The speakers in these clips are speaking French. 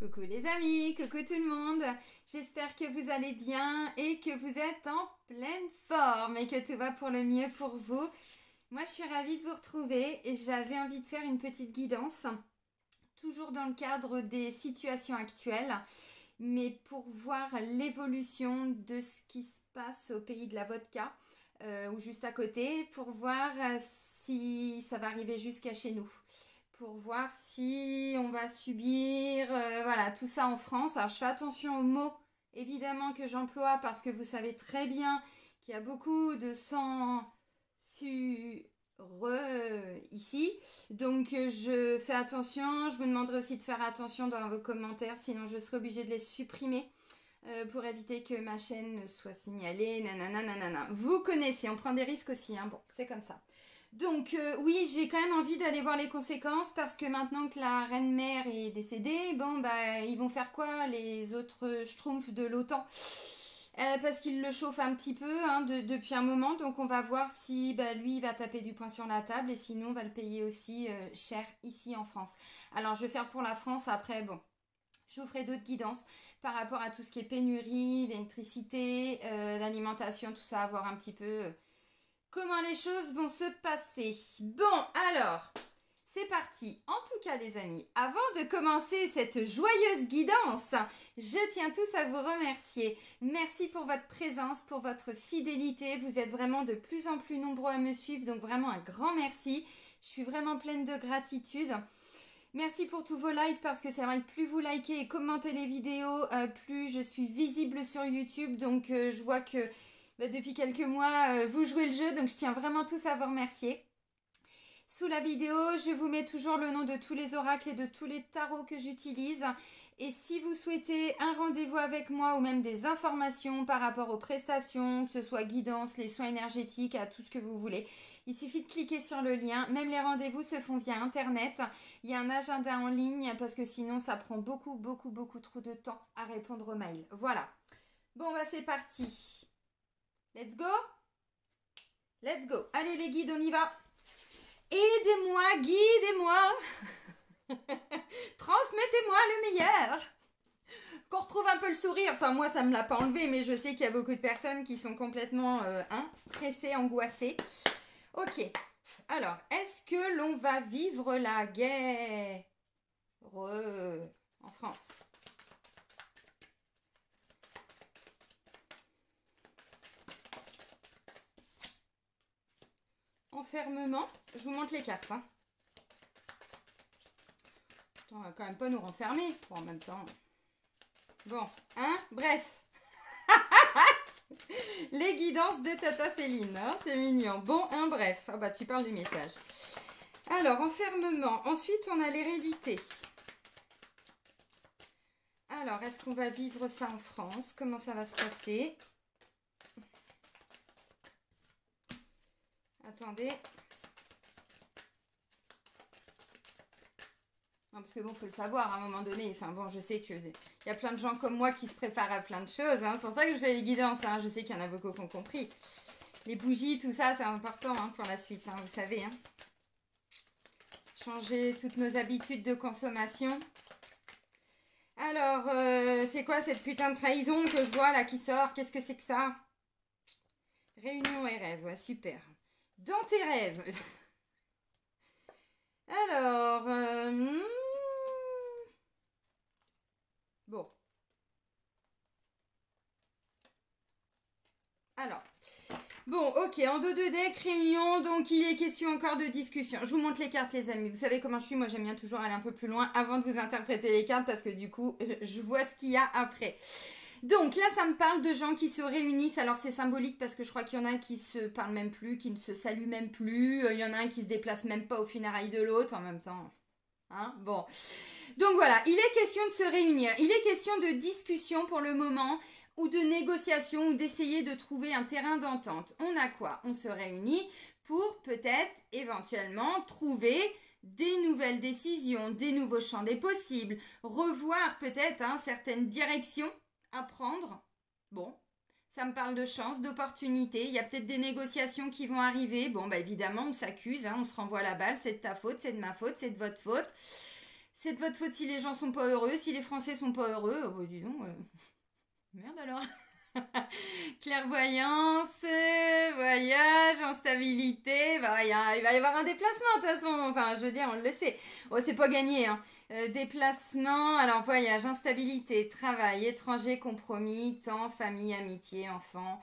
Coucou les amis, coucou tout le monde. J'espère que vous allez bien et que vous êtes en pleine forme et que tout va pour le mieux pour vous. Moi, je suis ravie de vous retrouver et j'avais envie de faire une petite guidance, toujours dans le cadre des situations actuelles, mais pour voir l'évolution de ce qui se passe au pays de la vodka ou juste à côté, pour voir si ça va arriver jusqu'à chez nous. Pour voir si on va subir voilà, tout ça en France. Alors je fais attention aux mots évidemment que j'emploie parce que vous savez très bien qu'il y a beaucoup de censureux ici. Donc je fais attention. Je vous demanderai aussi de faire attention dans vos commentaires, sinon je serai obligée de les supprimer pour éviter que ma chaîne soit signalée. Nanana, nanana. Vous connaissez, on prend des risques aussi, hein. Bon, c'est comme ça. Donc oui, j'ai quand même envie d'aller voir les conséquences parce que maintenant que la reine-mère est décédée, bon bah ils vont faire quoi les autres schtroumpfs de l'OTAN parce qu'ils le chauffent un petit peu hein, depuis un moment, donc on va voir si bah, lui il va taper du poing sur la table et sinon on va le payer aussi cher ici en France. Alors je vais faire pour la France, après bon, je vous ferai d'autres guidances par rapport à tout ce qui est pénurie, d'électricité, d'alimentation, tout ça, à voir un petit peu... comment les choses vont se passer. Bon, alors, c'est parti. En tout cas, les amis, avant de commencer cette joyeuse guidance, je tiens tous à vous remercier. Merci pour votre présence, pour votre fidélité. Vous êtes vraiment de plus en plus nombreux à me suivre, donc vraiment un grand merci. Je suis vraiment pleine de gratitude. Merci pour tous vos likes parce que c'est vrai que plus vous likez et commentez les vidéos, plus je suis visible sur YouTube. Donc, je vois que... depuis quelques mois, vous jouez le jeu, donc je tiens vraiment tous à vous remercier. Sous la vidéo, je vous mets toujours le nom de tous les oracles et de tous les tarots que j'utilise. Et si vous souhaitez un rendez-vous avec moi ou même des informations par rapport aux prestations, que ce soit guidance, les soins énergétiques, à tout ce que vous voulez, il suffit de cliquer sur le lien. Même les rendez-vous se font via Internet. Il y a un agenda en ligne parce que sinon ça prend beaucoup trop de temps à répondre aux mails. Voilà. Bon, bah c'est parti. Let's go? Let's go. Allez les guides, on y va. Aidez-moi, guidez-moi. Transmettez-moi le meilleur. Qu'on retrouve un peu le sourire. Enfin, moi, ça ne me l'a pas enlevé, mais je sais qu'il y a beaucoup de personnes qui sont complètement stressées, angoissées. Ok. Alors, est-ce que l'on va vivre la guerre en France? Enfermement, je vous montre les cartes. Hein. On va quand même pas nous renfermer. Bon, en même temps. Bon, hein, bref. Les guidances de Tata Céline, hein, c'est mignon. Bon, hein, bref. Ah bah, tu parles du message. Alors, enfermement. Ensuite, on a l'hérédité. Alors, est-ce qu'on va vivre ça en France? Comment ça va se passer? Attendez. Non, parce que bon, faut le savoir à un moment donné. Enfin bon, je sais qu'il y a plein de gens comme moi qui se préparent à plein de choses. Hein. C'est pour ça que je fais les guidances. Hein. Je sais qu'il y en a beaucoup qui ont compris. Les bougies, tout ça, c'est important hein, pour la suite. Hein, vous savez. Hein. Changer toutes nos habitudes de consommation. Alors, c'est quoi cette putain de trahison que je vois là qui sort? Qu'est-ce que c'est que ça? Réunion et rêve. Ouais, super. Dans tes rêves. Alors, bon. Alors, bon, ok, en dos de deck, réunion, donc il est question encore de discussion. Je vous montre les cartes, les amis. Vous savez comment je suis, moi j'aime bien toujours aller un peu plus loin avant de vous interpréter les cartes parce que du coup, je vois ce qu'il y a après. Donc là, ça me parle de gens qui se réunissent. Alors c'est symbolique parce que je crois qu'il y en a un qui se parle même plus, qui ne se salue même plus. Il y en a un qui se déplace même pas aux funérailles de l'autre en même temps. Hein, bon. Donc voilà, il est question de se réunir. Il est question de discussion pour le moment ou de négociation ou d'essayer de trouver un terrain d'entente. On a quoi? On se réunit pour peut-être éventuellement trouver des nouvelles décisions, des nouveaux champs des possibles, revoir peut-être hein, certaines directions à prendre. Bon, ça me parle de chance, d'opportunité. Il y a peut-être des négociations qui vont arriver. Bon, bah évidemment, on s'accuse, hein, on se renvoie la balle. C'est de ta faute, c'est de ma faute, c'est de votre faute. C'est de votre faute si les gens sont pas heureux, si les Français sont pas heureux. Oh, bah, dis donc, merde alors. Clairvoyance, voyage, instabilité, bah, il va y avoir un déplacement de toute façon, enfin je veux dire, on le sait. Oh, c'est pas gagné, hein. Déplacement, alors voyage, instabilité, travail, étranger, compromis, temps, famille, amitié, enfant,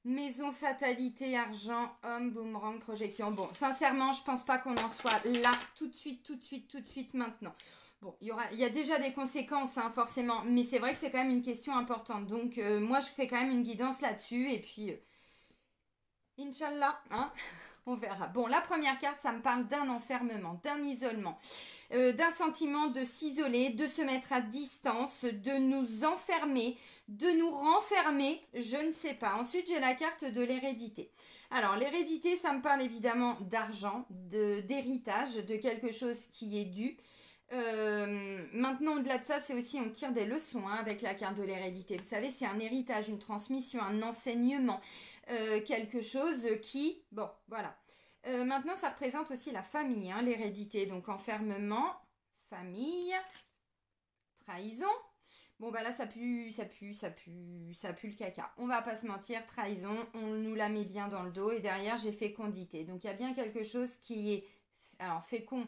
maison, fatalité, argent, homme, boomerang, projection. Bon, sincèrement, je pense pas qu'on en soit là tout de suite, tout de suite, tout de suite maintenant. Bon, il y a déjà des conséquences, hein, forcément, mais c'est vrai que c'est quand même une question importante. Donc, moi, je fais quand même une guidance là-dessus, et puis, Inch'Allah, hein, on verra. Bon, la première carte, ça me parle d'un enfermement, d'un isolement, d'un sentiment de s'isoler, de se mettre à distance, de nous enfermer, de nous renfermer, je ne sais pas. Ensuite, j'ai la carte de l'hérédité. Alors, l'hérédité, ça me parle évidemment d'argent, d'héritage, de quelque chose qui est dû. Maintenant, au-delà de ça, c'est aussi, on tire des leçons, hein, avec la carte de l'hérédité. Vous savez, c'est un héritage, une transmission, un enseignement, quelque chose qui... Bon, voilà. Maintenant, ça représente aussi la famille, hein, l'hérédité. Donc, enfermement, famille, trahison. Bon, bah là, ça pue le caca. On va pas se mentir, trahison, on nous la met bien dans le dos. Et derrière, j'ai fécondité. Donc, il y a bien quelque chose qui est... Alors, fécond...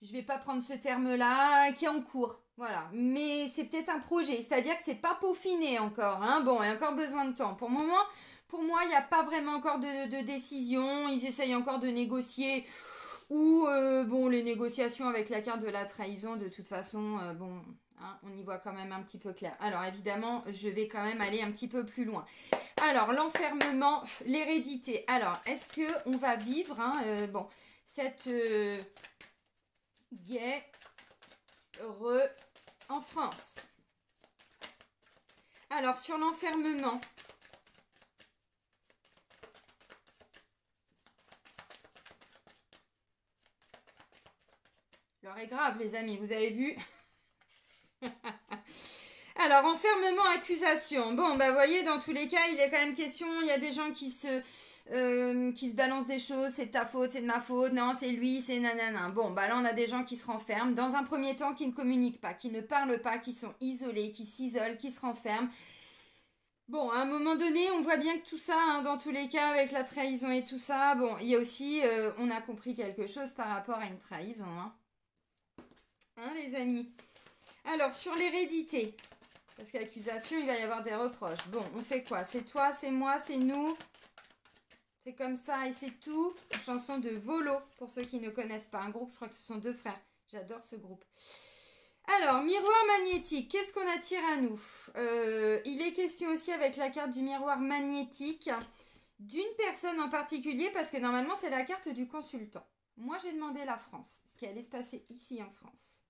Je vais pas prendre ce terme-là, qui est en cours, voilà. Mais c'est peut-être un projet, c'est-à-dire que c'est pas peaufiné encore, hein. Bon, il y a encore besoin de temps. Pour moi, il n'y a pas vraiment encore de décision. Ils essayent encore de négocier. Ou, bon, les négociations avec la carte de la trahison, de toute façon, bon, hein, on y voit quand même un petit peu clair. Alors, évidemment, je vais quand même aller un petit peu plus loin. Alors, l'enfermement, l'hérédité. Alors, est-ce qu'on va vivre, hein, bon, cette... guerre en France. Alors, sur l'enfermement. L'heure est grave, les amis, vous avez vu. Alors, enfermement, accusation. Bon, bah, vous voyez, dans tous les cas, il est quand même question, il y a des gens qui se balancent des choses, c'est de ta faute, c'est de ma faute, non, c'est lui, c'est nanana. Bon, bah là, on a des gens qui se renferment. Dans un premier temps, qui ne communiquent pas, qui ne parlent pas, qui sont isolés, qui s'isolent, qui se renferment. Bon, à un moment donné, on voit bien que tout ça, hein, dans tous les cas, avec la trahison et tout ça, bon, il y a aussi, on a compris quelque chose par rapport à une trahison, hein. Hein, les amis? Alors, sur l'hérédité, parce qu'accusation, il va y avoir des reproches. Bon, on fait quoi? C'est toi, c'est moi, c'est nous. C'est comme ça et c'est tout. Une chanson de Volo, pour ceux qui ne connaissent pas un groupe. Je crois que ce sont deux frères. J'adore ce groupe. Alors, miroir magnétique, qu'est-ce qu'on attire à nous? Il est question aussi avec la carte du miroir magnétique d'une personne en particulier, parce que normalement, c'est la carte du consultant. Moi, j'ai demandé la France, ce qui allait se passer ici en France.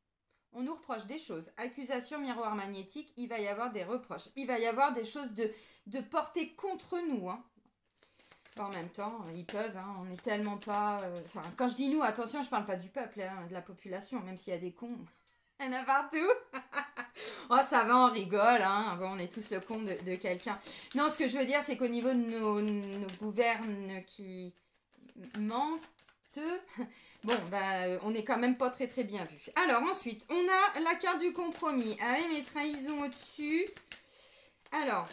On nous reproche des choses. Accusation, miroir magnétique, il va y avoir des reproches. Il va y avoir des choses de portée contre nous, hein. En même temps, ils peuvent, hein, on n'est tellement pas... Enfin, quand je dis nous, attention, je parle pas du peuple, hein, de la population, même s'il y a des cons. Il y en a partout. Oh, ça va, on rigole, hein. Bon, on est tous le con de quelqu'un. Non, ce que je veux dire, c'est qu'au niveau de nos gouvernes qui mentent, bon, bah, on est quand même pas très très bien vu. Alors, ensuite, on a la carte du compromis. Avec mes trahisons au-dessus. Alors...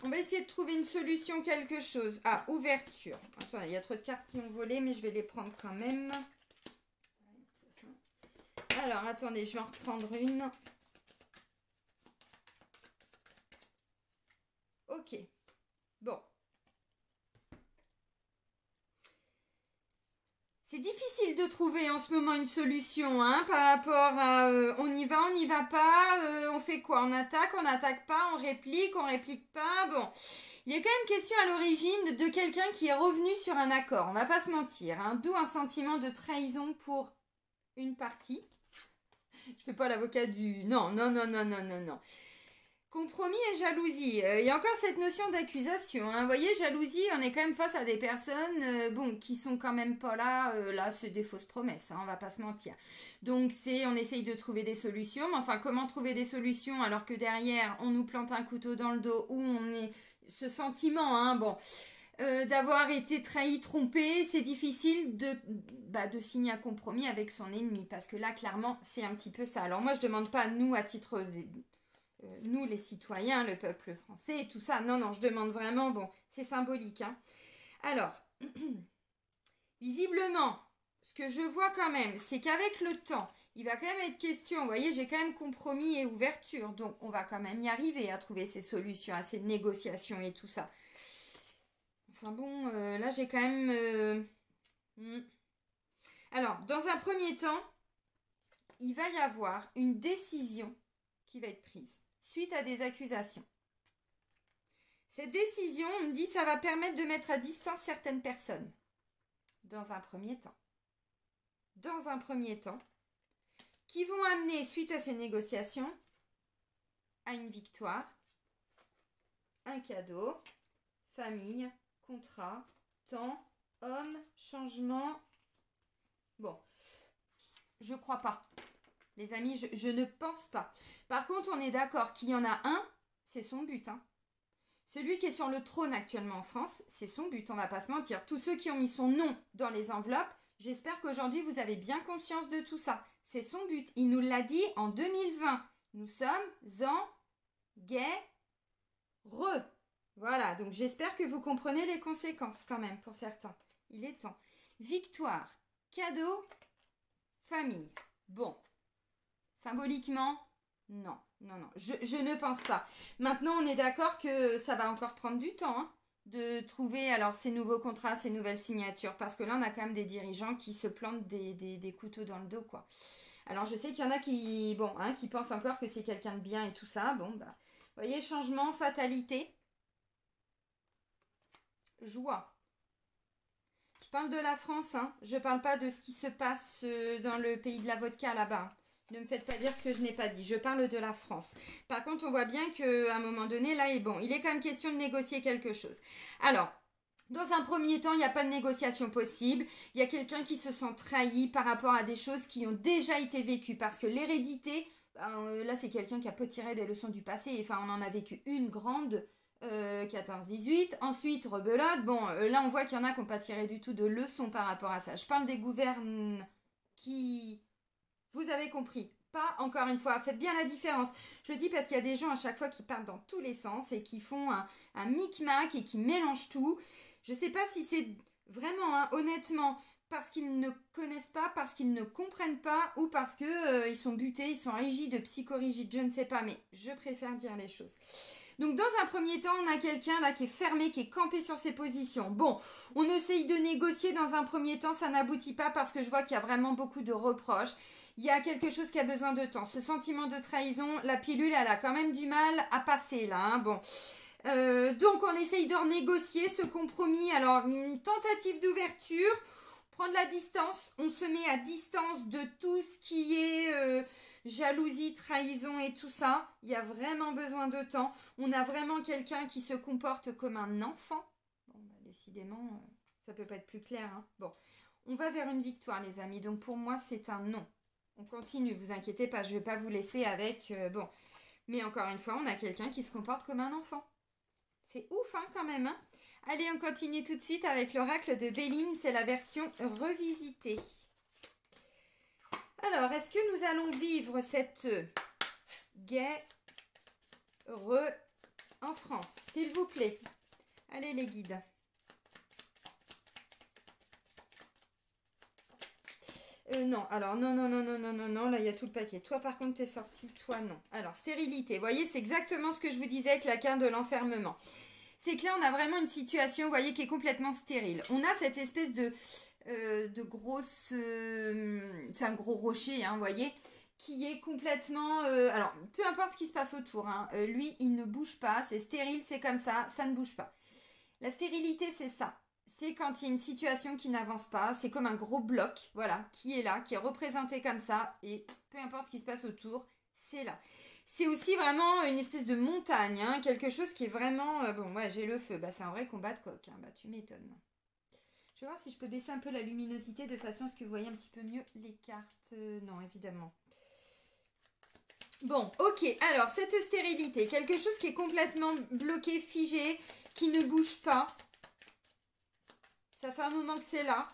On va essayer de trouver une solution, quelque chose. Ah, ouverture. Attendez, il y a trop de cartes qui ont volé, mais je vais les prendre quand même. Alors, attendez, je vais en reprendre une. Ok. Bon. C'est difficile de trouver en ce moment une solution, hein, par rapport à on y va pas, on fait quoi? On n'attaque pas, on réplique pas. Bon, il y a quand même question à l'origine de quelqu'un qui est revenu sur un accord, on va pas se mentir, hein, d'où un sentiment de trahison pour une partie. Je fais pas l'avocat du... Non. Compromis et jalousie. Il y a encore cette notion d'accusation, hein. Vous voyez, jalousie, on est quand même face à des personnes bon, qui sont quand même pas là. Là, c'est des fausses promesses, hein, on va pas se mentir. Donc, on essaye de trouver des solutions. Mais enfin, comment trouver des solutions alors que derrière, on nous plante un couteau dans le dos, où on est... Ce sentiment, hein, bon... d'avoir été trahi, trompé, c'est difficile de signer un compromis avec son ennemi. Parce que là, clairement, c'est un petit peu ça. Alors moi, je ne demande pas, nous, à titre... nous, les citoyens, le peuple français et tout ça. Non, non, je demande vraiment... Bon, c'est symbolique. Hein. Alors, visiblement, ce que je vois quand même, c'est qu'avec le temps, il va quand même être question... Vous voyez, j'ai quand même compromis et ouverture. Donc, on va quand même y arriver à trouver ces solutions, à ces négociations et tout ça. Enfin bon, là j'ai quand même... Alors, dans un premier temps, il va y avoir une décision qui va être prise suite à des accusations. Cette décision, on me dit, ça va permettre de mettre à distance certaines personnes. Dans un premier temps. Dans un premier temps, qui vont amener, suite à ces négociations, à une victoire, un cadeau, famille, contrat, temps, homme, changement. Bon, je crois pas. Les amis, je ne pense pas. Par contre, on est d'accord qu'il y en a un, c'est son but. Hein. Celui qui est sur le trône actuellement en France, c'est son but, on va pas se mentir. Tous ceux qui ont mis son nom dans les enveloppes, j'espère qu'aujourd'hui vous avez bien conscience de tout ça. C'est son but. Il nous l'a dit en 2020. Nous sommes en guerre. Voilà, donc j'espère que vous comprenez les conséquences quand même pour certains. Il est temps. Victoire, cadeau, famille. Bon, symboliquement, non, non, non, je ne pense pas. Maintenant, on est d'accord que ça va encore prendre du temps hein, de trouver alors ces nouveaux contrats, ces nouvelles signatures. Parce que là, on a quand même des dirigeants qui se plantent des couteaux dans le dos, quoi. Alors, je sais qu'il y en a qui, bon, hein, qui pensent encore que c'est quelqu'un de bien et tout ça. Bon, bah, vous voyez, changement, fatalité. Joie. Je parle de la France, hein. Je parle pas de ce qui se passe dans le pays de la vodka là-bas. Ne me faites pas dire ce que je n'ai pas dit. Je parle de la France. Par contre, on voit bien qu'à un moment donné, là, il est quand même question de négocier quelque chose. Alors, dans un premier temps, il n'y a pas de négociation possible. Il y a quelqu'un qui se sent trahi par rapport à des choses qui ont déjà été vécues. Parce que l'hérédité, là, c'est quelqu'un qui a pas tiré des leçons du passé. Enfin, on en a vécu une grande... 14-18, ensuite rebelote, bon là on voit qu'il y en a qui n'ont pas tiré du tout de leçons par rapport à ça, je parle des gouvernements qui, vous avez compris, pas encore une fois, faites bien la différence, je dis parce qu'il y a des gens à chaque fois qui partent dans tous les sens et qui font un micmac et qui mélangent tout, je sais pas si c'est vraiment, hein, honnêtement, parce qu'ils ne connaissent pas, parce qu'ils ne comprennent pas ou parce que ils sont butés, ils sont rigides, psychorigides, je ne sais pas, mais je préfère dire les choses. Donc dans un premier temps, on a quelqu'un là qui est fermé, qui est campé sur ses positions. Bon, on essaye de négocier dans un premier temps, ça n'aboutit pas parce que je vois qu'il y a vraiment beaucoup de reproches. Il y a quelque chose qui a besoin de temps. Ce sentiment de trahison, la pilule, elle a quand même du mal à passer là. Hein. Bon. Donc on essaye de renégocier ce compromis. Alors une tentative d'ouverture, prendre la distance. On se met à distance de tout ce qui est... jalousie, trahison et tout ça, il y a vraiment besoin de temps. On a vraiment quelqu'un qui se comporte comme un enfant. Bon, bah, décidément, ça peut pas être plus clair. Hein. Bon, on va vers une victoire, les amis. Donc pour moi, c'est un non. On continue, vous inquiétez pas, je vais pas vous laisser avec... bon, mais encore une fois, on a quelqu'un qui se comporte comme un enfant. C'est ouf, hein, quand même. Hein. Allez, on continue tout de suite avec l'oracle de Béline. C'est la version revisitée. Alors, est-ce que nous allons vivre cette guerre en France? S'il vous plaît. Allez, les guides. Non, alors non, non, non, non, non, non, non, là il y a tout le paquet. Toi par contre t'es sorti, toi non. Alors, stérilité, vous voyez, c'est exactement ce que je vous disais avec la carte de l'enfermement. C'est que là on a vraiment une situation, vous voyez, qui est complètement stérile. On a cette espèce de grosse... c'est un gros rocher, hein, vous voyez, qui est complètement... alors, peu importe ce qui se passe autour, hein, lui, il ne bouge pas, c'est stérile, c'est comme ça ne bouge pas. La stérilité, c'est ça. C'est quand il y a une situation qui n'avance pas, c'est comme un gros bloc, voilà, qui est là, qui est représenté comme ça, et peu importe ce qui se passe autour, c'est là. C'est aussi vraiment une espèce de montagne, hein, quelque chose qui est vraiment... bon, ouais, j'ai le feu, bah c'est un vrai combat de coq, hein, bah tu m'étonnes. Je vais voir si je peux baisser un peu la luminosité de façon à ce que vous voyez un petit peu mieux les cartes. Non, évidemment. Bon, ok, alors cette stérilité, quelque chose qui est complètement bloqué, figé, qui ne bouge pas. Ça fait un moment que c'est là.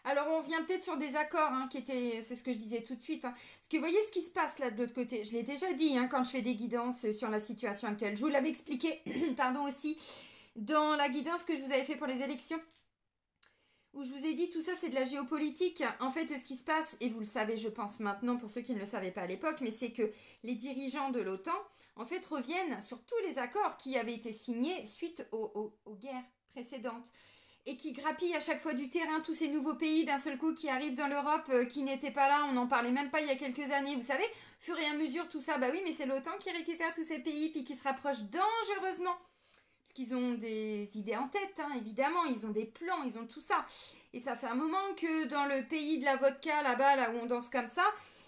Alors on revient peut-être sur des accords, hein, c'est ce que je disais tout de suite. Hein. Parce que vous voyez ce qui se passe là de l'autre côté. Je l'ai déjà dit hein, quand je fais des guidances sur la situation actuelle. Je vous l'avais expliqué, pardon aussi, dans la guidance que je vous avais fait pour les élections. Où je vous ai dit tout ça c'est de la géopolitique. En fait ce qui se passe, et vous le savez je pense maintenant pour ceux qui ne le savaient pas à l'époque, mais c'est que les dirigeants de l'OTAN en fait reviennent sur tous les accords qui avaient été signés suite aux guerres précédentes. Et qui grappillent à chaque fois du terrain, tous ces nouveaux pays d'un seul coup qui arrivent dans l'Europe, qui n'étaient pas là, on n'en parlait même pas il y a quelques années, vous savez, fur et à mesure tout ça, bah oui, mais c'est l'OTAN qui récupère tous ces pays, puis qui se rapproche dangereusement, parce qu'ils ont des idées en tête, hein, évidemment, ils ont des plans, ils ont tout ça, et ça fait un moment que dans le pays de la vodka, là-bas, là où on danse comme ça,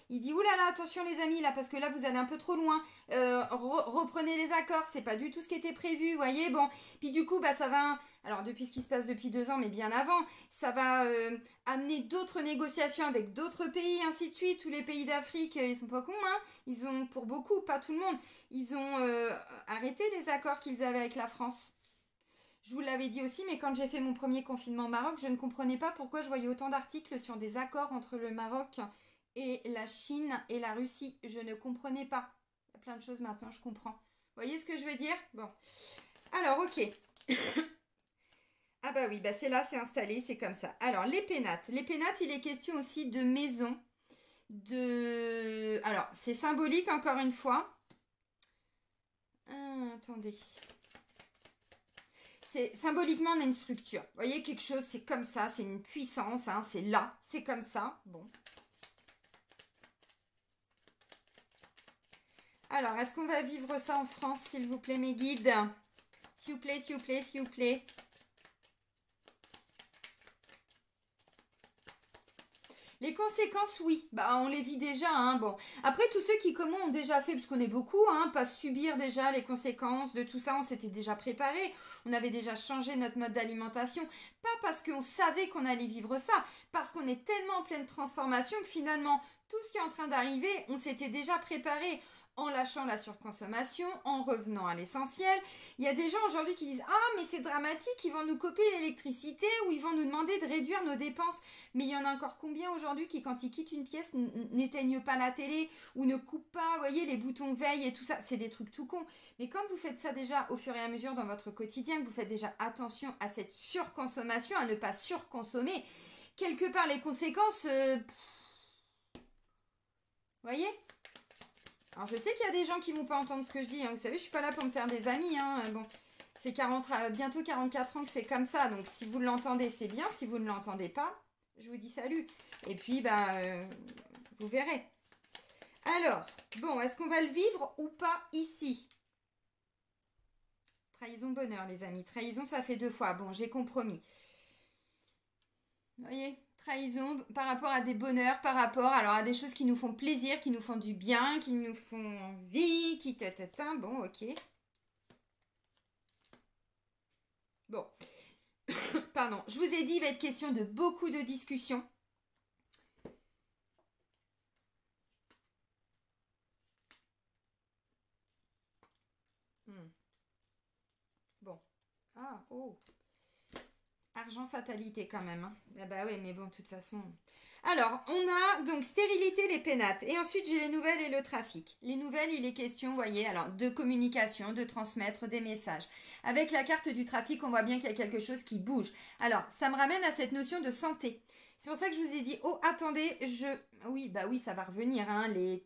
il dit oulala, attention les amis là, parce que là vous allez un peu trop loin. Reprenez les accords, c'est pas du tout ce qui était prévu, vous voyez. Bon, puis du coup, bah ça va. Alors depuis ce qui se passe depuis 2 ans, mais bien avant, ça va amener d'autres négociations avec d'autres pays, ainsi de suite. Tous les pays d'Afrique, ils sont pas cons, hein. Ils ont, pour beaucoup, pas tout le monde, ils ont arrêté les accords qu'ils avaient avec la France. Je vous l'avais dit aussi, mais quand j'ai fait mon premier confinement au Maroc, je ne comprenais pas pourquoi je voyais autant d'articles sur des accords entre le Maroc et la Chine et la Russie. Je ne comprenais pas. Il y a plein de choses maintenant, je comprends. Vous voyez ce que je veux dire? Bon. Alors, ok. Ah bah oui, bah c'est là, c'est installé, c'est comme ça. Alors, les pénates. Les pénates, il est question aussi de maison. Alors, c'est symbolique encore une fois. Attendez. Symboliquement, on a une structure. Vous voyez, quelque chose, c'est comme ça, c'est une puissance, hein, c'est là, c'est comme ça. Bon. Alors, est-ce qu'on va vivre ça en France, s'il vous plaît, mes guides? S'il vous plaît, s'il vous plaît, s'il vous plaît. Les conséquences, oui. Bah, on les vit déjà, hein. Bon. Après, tous ceux qui, comme moi, ont déjà fait, parce qu'on est beaucoup, hein, pas subir déjà les conséquences de tout ça, on s'était déjà préparé. On avait déjà changé notre mode d'alimentation. Pas parce qu'on savait qu'on allait vivre ça, parce qu'on est tellement en pleine transformation que finalement, tout ce qui est en train d'arriver, on s'était déjà préparé en lâchant la surconsommation, en revenant à l'essentiel. Il y a des gens aujourd'hui qui disent « Ah, mais c'est dramatique, ils vont nous couper l'électricité ou ils vont nous demander de réduire nos dépenses. » Mais il y en a encore combien aujourd'hui qui, quand ils quittent une pièce, n'éteignent pas la télé ou ne coupent pas, vous voyez, les boutons veille et tout ça. C'est des trucs tout cons. Mais quand vous faites ça déjà au fur et à mesure dans votre quotidien, que vous faites déjà attention à cette surconsommation, à ne pas surconsommer, quelque part les conséquences... Vous voyez ? Alors je sais qu'il y a des gens qui ne vont pas entendre ce que je dis, hein. Vous savez, je suis pas là pour me faire des amis, hein. Bon, c'est bientôt 44 ans que c'est comme ça, donc si vous l'entendez, c'est bien, si vous ne l'entendez pas, je vous dis salut. Et puis, bah, vous verrez. Alors, bon, est-ce qu'on va le vivre ou pas ici? Trahison, bonheur, les amis. Trahison, ça fait 2 fois. Bon, j'ai compromis. Vous voyez, trahison par rapport à des bonheurs, par rapport alors à des choses qui nous font plaisir, qui nous font du bien, qui nous font envie, qui tatatin. Bon, ok. Bon. Pardon. Je vous ai dit, il va être question de beaucoup de discussions. Bon. Ah, oh. Argent fatalité quand même. Hein. Ah bah oui, mais bon, de toute façon... Alors, on a donc stérilité, les pénates. Et ensuite, j'ai les nouvelles et le trafic. Les nouvelles, il est question, vous voyez, alors de communication, de transmettre des messages. Avec la carte du trafic, on voit bien qu'il y a quelque chose qui bouge. Alors, ça me ramène à cette notion de santé. C'est pour ça que je vous ai dit, oh, attendez, Oui, bah oui, ça va revenir, hein, les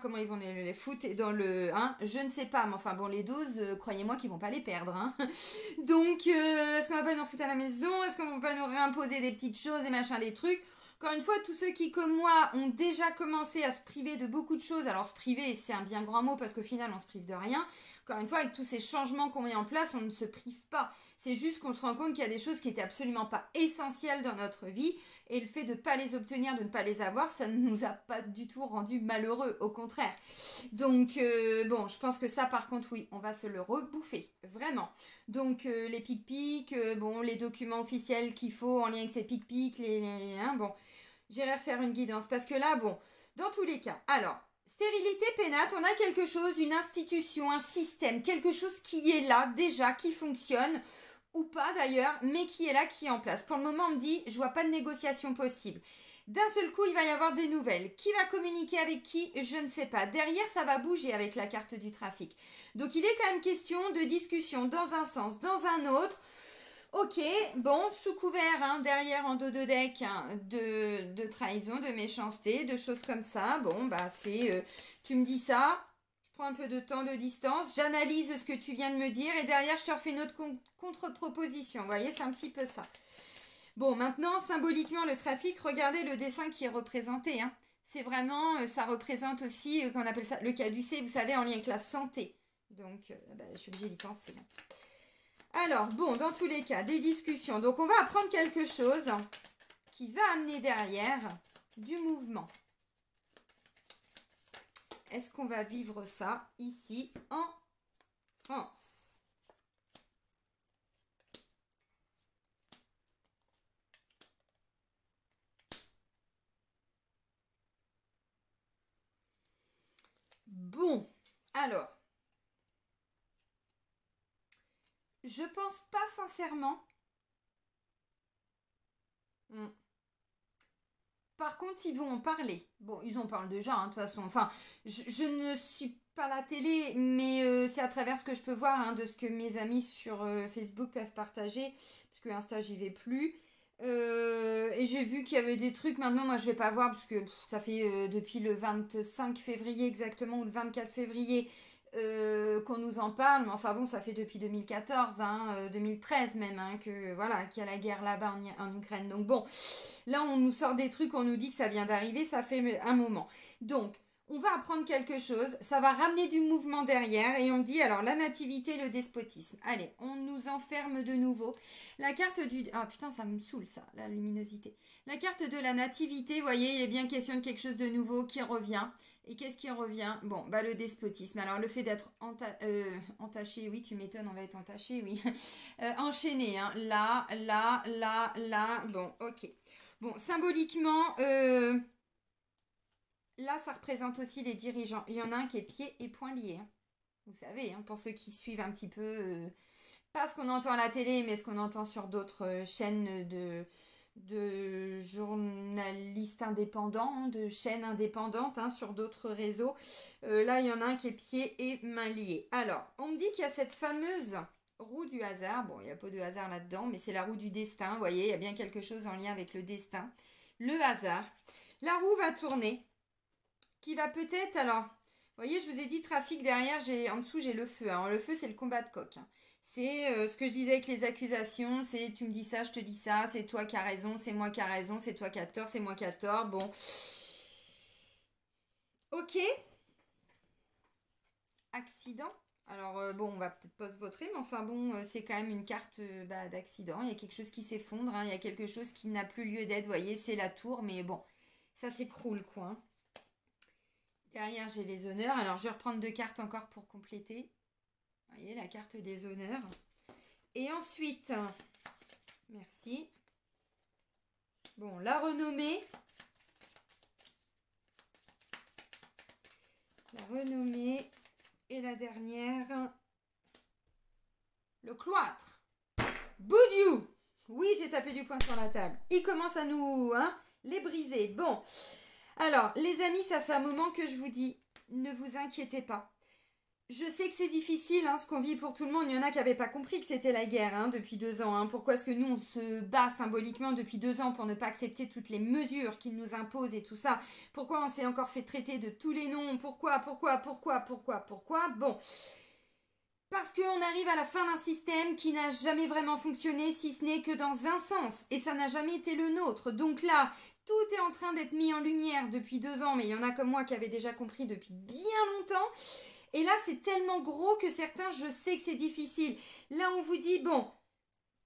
comment ils vont les foutre dans le... Hein, je ne sais pas, mais enfin, bon, les doses, croyez-moi qu'ils vont pas les perdre, hein. Donc, est-ce qu'on va pas nous foutre à la maison? Est-ce qu'on va pas nous réimposer des petites choses, des machins, des trucs? Encore une fois, tous ceux qui, comme moi, ont déjà commencé à se priver de beaucoup de choses, alors se priver, c'est un bien grand mot, parce qu'au final, on se prive de rien. Encore une fois, avec tous ces changements qu'on met en place, on ne se prive pas. C'est juste qu'on se rend compte qu'il y a des choses qui n'étaient absolument pas essentielles dans notre vie. Et le fait de ne pas les obtenir, de ne pas les avoir, ça ne nous a pas du tout rendu malheureux. Au contraire. Donc, bon, je pense que ça, par contre, oui, on va se le rebouffer. Vraiment. Donc, les pic-pic, bon, les documents officiels qu'il faut en lien avec ces pic-pic, bon, j'irai refaire une guidance. Parce que là, bon, dans tous les cas, alors... Stérilité pénate, on a quelque chose, une institution, un système, quelque chose qui est là déjà, qui fonctionne, ou pas d'ailleurs, mais qui est là, qui est en place. Pour le moment, on me dit, je vois pas de négociation possible. D'un seul coup, il va y avoir des nouvelles. Qui va communiquer avec qui? Je ne sais pas. Derrière, ça va bouger avec la carte du trafic. Donc, il est quand même question de discussion dans un sens, dans un autre. Ok, bon, sous couvert, hein, derrière en dos de deck, hein, de trahison, de méchanceté, de choses comme ça. Bon, bah c'est, tu me dis ça, je prends un peu de temps de distance, j'analyse ce que tu viens de me dire et derrière je te refais une autre contre-proposition. Vous voyez, c'est un petit peu ça. Bon, maintenant, symboliquement, le trafic, regardez le dessin qui est représenté. Hein. C'est vraiment, ça représente aussi, qu'on appelle ça le caducée, vous savez, en lien avec la santé. Donc, bah, je suis obligée d'y penser. Hein. Alors, bon, dans tous les cas, des discussions. Donc, on va apprendre quelque chose qui va amener derrière du mouvement. Est-ce qu'on va vivre ça ici en France? Bon, alors, je pense pas sincèrement. Par contre, ils vont en parler. Bon, ils en parlent déjà, hein, de toute façon. Enfin, je ne suis pas la télé, mais c'est à travers ce que je peux voir, hein, de ce que mes amis sur Facebook peuvent partager, parce que Insta, j'y vais plus. Et j'ai vu qu'il y avait des trucs, maintenant, moi, je vais pas voir, parce que ça fait depuis le 25 février exactement, ou le 24 février, qu'on nous en parle, mais enfin bon, ça fait depuis 2014, hein, 2013 même, hein, que voilà, qu'il y a la guerre là-bas en Ukraine. Donc bon, là on nous sort des trucs, on nous dit que ça vient d'arriver, ça fait un moment. Donc, on va apprendre quelque chose, ça va ramener du mouvement derrière, et on dit alors la nativité, le despotisme. Allez, on nous enferme de nouveau. La carte du... Ah putain, ça me saoule ça, la luminosité. La carte de la nativité, vous voyez, il est bien question de quelque chose de nouveau qui revient. Et qu'est-ce qui revient? Bon, bah le despotisme. Alors le fait d'être entaché, oui, tu m'étonnes, on va être entaché, oui. Enchaîné, hein. Là, là, là, là. Bon, ok. Bon, symboliquement, là, ça représente aussi les dirigeants. Il y en a un qui est pieds et poings liés. Hein. Vous savez, hein, pour ceux qui suivent un petit peu, pas ce qu'on entend à la télé, mais ce qu'on entend sur d'autres chaînes de journalistes indépendants, hein, de chaînes indépendantes, hein, sur d'autres réseaux. Là, il y en a un qui est pieds et mains liés. Alors, on me dit qu'il y a cette fameuse roue du hasard. Bon, il n'y a pas de hasard là-dedans, mais c'est la roue du destin. Vous voyez, il y a bien quelque chose en lien avec le destin. Le hasard. La roue va tourner, qui va peut-être... Alors, vous voyez, je vous ai dit trafic derrière, en dessous, j'ai le feu. Alors, le feu, c'est le combat de coq. Hein. C'est ce que je disais avec les accusations, c'est tu me dis ça, je te dis ça, c'est toi qui as raison, c'est moi qui as raison, c'est toi qui as tort, c'est moi qui as tort. Bon. Ok. Accident. Alors bon, on va peut-être pas se vautrer, mais enfin bon, c'est quand même une carte d'accident. Il y a quelque chose qui s'effondre, hein, il y a quelque chose qui n'a plus lieu d'être. Vous voyez, c'est la tour, mais bon, ça s'écroule quoi. Hein. Derrière, j'ai les honneurs. Alors, je vais reprendre deux cartes encore pour compléter. Vous voyez, la carte des honneurs. Et ensuite, merci. Bon, la renommée. La renommée. Et la dernière, le cloître. Boudiou. Oui, j'ai tapé du poing sur la table. Il commence à nous les briser. Bon, alors, les amis, ça fait un moment que je vous dis, ne vous inquiétez pas. Je sais que c'est difficile, hein, ce qu'on vit pour tout le monde. Il y en a qui n'avaient pas compris que c'était la guerre hein, depuis 2 ans. Hein. Pourquoi est-ce que nous, on se bat symboliquement depuis 2 ans pour ne pas accepter toutes les mesures qu'ils nous imposent et tout ça? Pourquoi on s'est encore fait traiter de tous les noms? Pourquoi? Bon, parce qu'on arrive à la fin d'un système qui n'a jamais vraiment fonctionné, si ce n'est que dans un sens. Et ça n'a jamais été le nôtre. Donc là, tout est en train d'être mis en lumière depuis 2 ans, mais il y en a comme moi qui avaient déjà compris depuis bien longtemps. Et là, c'est tellement gros que certains, je sais que c'est difficile. Là, on vous dit, bon,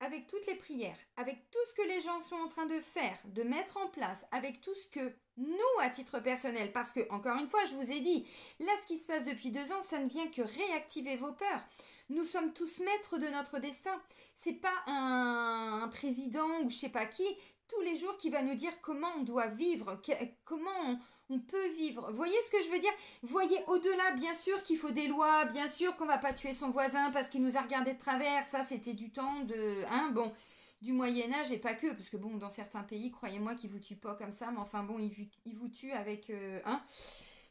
avec toutes les prières, avec tout ce que les gens sont en train de faire, de mettre en place, avec tout ce que nous, à titre personnel, parce que, encore une fois, je vous ai dit, là, ce qui se passe depuis 2 ans, ça ne vient que réactiver vos peurs. Nous sommes tous maîtres de notre destin. C'est pas un président ou je sais pas qui, tous les jours, qui va nous dire comment on doit vivre, comment on peut vivre. Vous voyez ce que je veux dire? Vous voyez au-delà, bien sûr qu'il faut des lois, bien sûr qu'on va pas tuer son voisin parce qu'il nous a regardé de travers. Ça, c'était du temps de... Hein, bon, du Moyen-Âge et pas que. Parce que bon, dans certains pays, croyez-moi qu'ils vous tuent pas comme ça. Mais enfin bon, ils vous tuent avec... hein.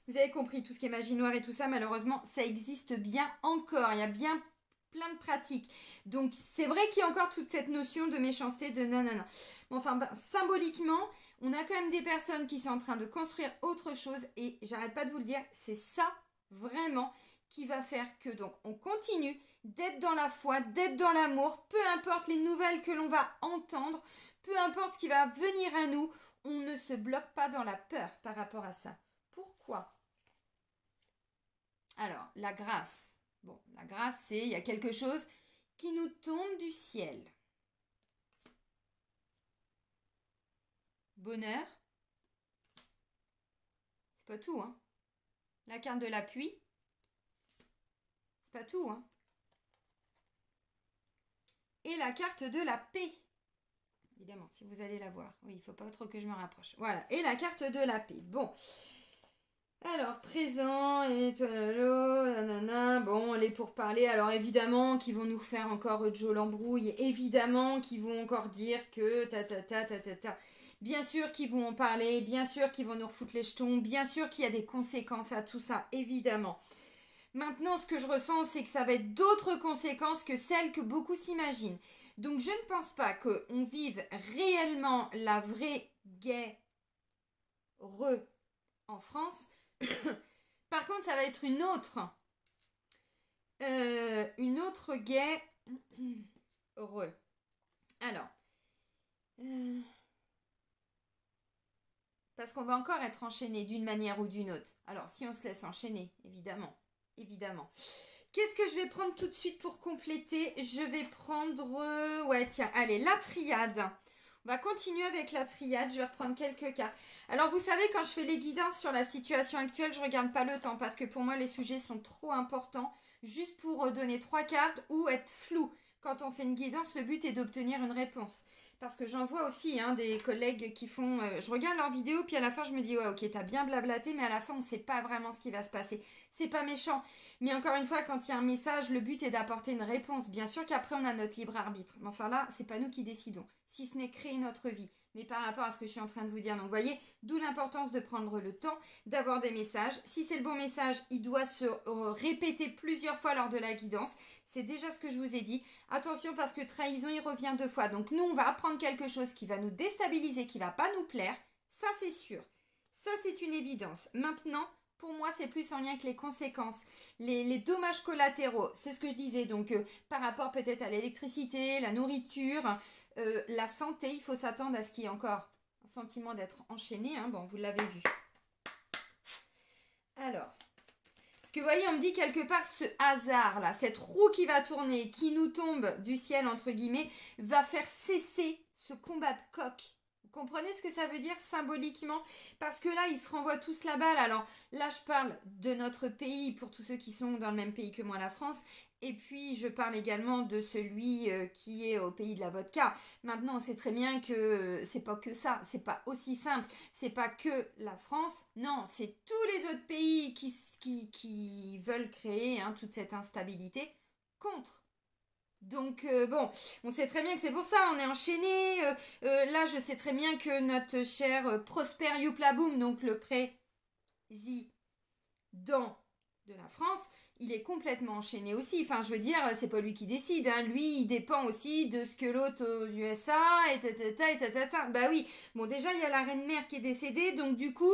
Vous avez compris, tout ce qui est magie noire et tout ça, malheureusement, ça existe bien encore. Il y a bien plein de pratiques. Donc, c'est vrai qu'il y a encore toute cette notion de méchanceté, de nanana. Bon, enfin, symboliquement, on a quand même des personnes qui sont en train de construire autre chose. Et j'arrête pas de vous le dire, c'est ça, vraiment, qui va faire que, donc, on continue d'être dans la foi, d'être dans l'amour, peu importe les nouvelles que l'on va entendre, peu importe ce qui va venir à nous, on ne se bloque pas dans la peur par rapport à ça. Pourquoi? Alors, la grâce. Bon, la grâce, c'est, il y a quelque chose qui nous tombe du ciel. Bonheur. C'est pas tout, hein. La carte de l'appui. C'est pas tout, hein. Et la carte de la paix. Évidemment, si vous allez la voir. Oui, il ne faut pas trop que je me rapproche. Voilà. Et la carte de la paix. Bon. Alors, présent, et nanana, bon, les pourparlers, alors évidemment, qui vont nous faire encore Joe l'embrouille, évidemment, qui vont encore dire que ta. Bien sûr qu'ils vont en parler, bien sûr qu'ils vont nous refoutre les jetons, bien sûr qu'il y a des conséquences à tout ça, évidemment. Maintenant, ce que je ressens, c'est que ça va être d'autres conséquences que celles que beaucoup s'imaginent. Donc, je ne pense pas qu'on vive réellement la vraie guerre en France. Par contre, ça va être une autre guerre. Alors, parce qu'on va encore être enchaîné d'une manière ou d'une autre. Alors, si on se laisse enchaîner, évidemment. Qu'est-ce que je vais prendre tout de suite pour compléter? Je vais prendre... ouais, tiens, allez, la triade. On va continuer avec la triade. Je vais reprendre quelques cartes. Alors, vous savez, quand je fais les guidances sur la situation actuelle, je ne regarde pas le temps parce que pour moi, les sujets sont trop importants juste pour donner 3 cartes ou être flou. Quand on fait une guidance, le but est d'obtenir une réponse. Parce que j'en vois aussi des collègues qui font... je regarde leurs vidéos, puis à la fin, je me dis, ouais, ok, t'as bien blablaté, mais à la fin, on ne sait pas vraiment ce qui va se passer. C'est pas méchant. Mais encore une fois, quand il y a un message, le but est d'apporter une réponse. Bien sûr qu'après, on a notre libre arbitre. Mais enfin là, c'est pas nous qui décidons. Si ce n'est créer notre vie. Mais par rapport à ce que je suis en train de vous dire. Donc, vous voyez, d'où l'importance de prendre le temps d'avoir des messages. Si c'est le bon message, il doit se répéter plusieurs fois lors de la guidance. C'est déjà ce que je vous ai dit. Attention parce que trahison, il revient 2 fois. Donc, nous, on va apprendre quelque chose qui va nous déstabiliser, qui va pas nous plaire. Ça, c'est sûr. Ça, c'est une évidence. Maintenant, pour moi, c'est plus en lien avec les conséquences, les dommages collatéraux. C'est ce que je disais. Donc, par rapport peut-être à l'électricité, la nourriture, la santé, il faut s'attendre à ce qu'il y ait encore un sentiment d'être enchaîné. Hein. Bon, vous l'avez vu. Alors, parce que vous voyez, on me dit quelque part ce hasard-là, cette roue qui va tourner, qui nous tombe du ciel, entre guillemets, va faire cesser ce combat de coq. Vous comprenez ce que ça veut dire symboliquement? Parce que là, ils se renvoient tous la balle. Alors là, je parle de notre pays, pour tous ceux qui sont dans le même pays que moi, la France. Et puis, je parle également de celui qui est au pays de la vodka. Maintenant, on sait très bien que c'est pas que ça. C'est pas aussi simple. C'est pas que la France. Non, c'est tous les autres pays qui veulent créer toute cette instabilité contre. Donc, bon, on sait très bien que c'est pour ça, on est enchaîné. Là, je sais très bien que notre cher Prosper Youplaboum, donc le président de la France, il est complètement enchaîné aussi. Enfin, je veux dire, c'est pas lui qui décide. Hein. Lui, il dépend aussi de ce que l'autre aux USA, et tatata. Bah oui, bon, déjà, il y a la reine mère qui est décédée, donc du coup...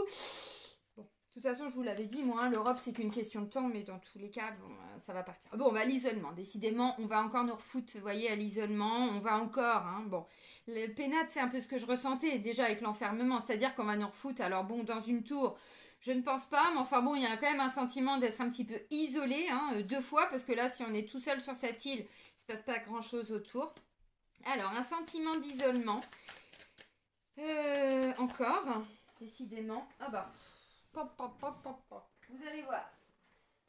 De toute façon, je vous l'avais dit, moi, l'Europe, c'est qu'une question de temps, mais dans tous les cas, bon, ça va partir. Bon, l'isolement, décidément, on va encore nous refoutre, vous voyez, à l'isolement, on va encore, bon. Le pénate, c'est un peu ce que je ressentais, déjà, avec l'enfermement, c'est-à-dire qu'on va nous refoutre, alors bon, dans une tour, je ne pense pas, mais enfin bon, il y a quand même un sentiment d'être un petit peu isolé, 2 fois, parce que là, si on est tout seul sur cette île, il ne se passe pas grand-chose autour. Alors, un sentiment d'isolement. Encore, décidément. Ah bah... Vous allez voir.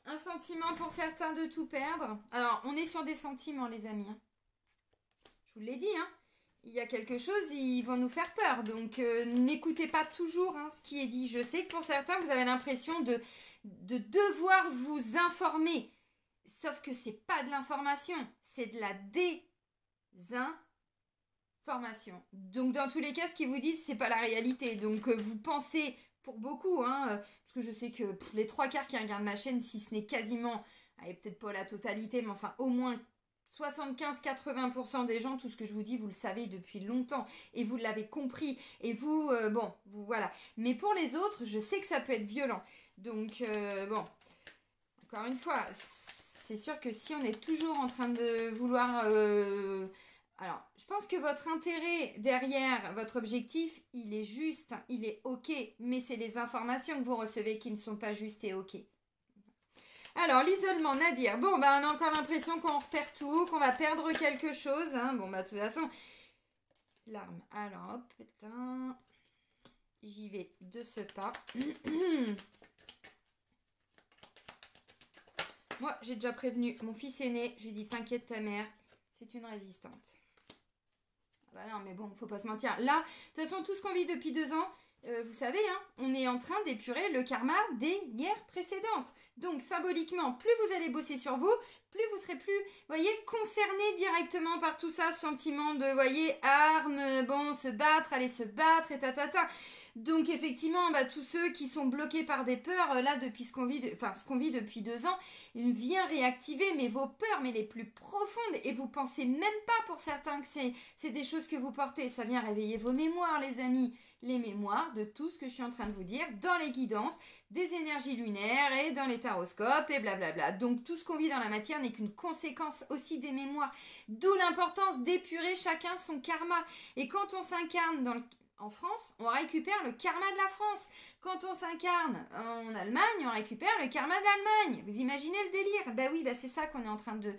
Un sentiment pour certains de tout perdre. Alors, on est sur des sentiments, les amis. Je vous l'ai dit, il y a quelque chose, ils vont nous faire peur. Donc n'écoutez pas toujours ce qui est dit. Je sais que pour certains, vous avez l'impression de devoir vous informer. Sauf que c'est pas de l'information, c'est de la désinformation. Donc dans tous les cas, ce qu'ils vous disent, c'est pas la réalité. Donc vous pensez, pour beaucoup, parce que je sais que les trois quarts qui regardent ma chaîne, si ce n'est quasiment, allez, peut-être pas la totalité, mais enfin au moins 75-80% des gens, tout ce que je vous dis, vous le savez depuis longtemps et vous l'avez compris. Et vous, vous voilà. Mais pour les autres, je sais que ça peut être violent. Donc, encore une fois, c'est sûr que si on est toujours en train de vouloir... alors, je pense que votre intérêt derrière votre objectif, il est juste, il est ok, mais c'est les informations que vous recevez qui ne sont pas justes et ok. Alors, l'isolement, Nadir. Bon, bah, on a encore l'impression qu'on repère tout, qu'on va perdre quelque chose. Bon, bah, de toute façon, l'arme. Alors, hop, putain. J'y vais de ce pas. Moi, j'ai déjà prévenu mon fils aîné. Je lui dis, t'inquiète ta mère, c'est une résistante. Bah non, mais bon, faut pas se mentir. Là, de toute façon, tout ce qu'on vit depuis 2 ans, vous savez, on est en train d'épurer le karma des guerres précédentes. Donc, symboliquement, plus vous allez bosser sur vous, plus vous serez plus, voyez, concerné directement par tout ça, sentiment de, voyez, armes, bon, se battre, aller se battre, et tatata. Donc, effectivement, bah, tous ceux qui sont bloqués par des peurs, là, depuis ce qu'on vit depuis 2 ans, vient réactiver mais vos peurs, mais les plus profondes, et vous pensez même pas pour certains que c'est des choses que vous portez. Ça vient réveiller vos mémoires, les amis. Les mémoires de tout ce que je suis en train de vous dire dans les guidances, des énergies lunaires et dans les taroscopes et blablabla. Donc tout ce qu'on vit dans la matière n'est qu'une conséquence aussi des mémoires. D'où l'importance d'épurer chacun son karma. Et quand on s'incarne en France, on récupère le karma de la France. Quand on s'incarne en Allemagne, on récupère le karma de l'Allemagne. Vous imaginez le délire? Bah oui, c'est ça qu'on est en train de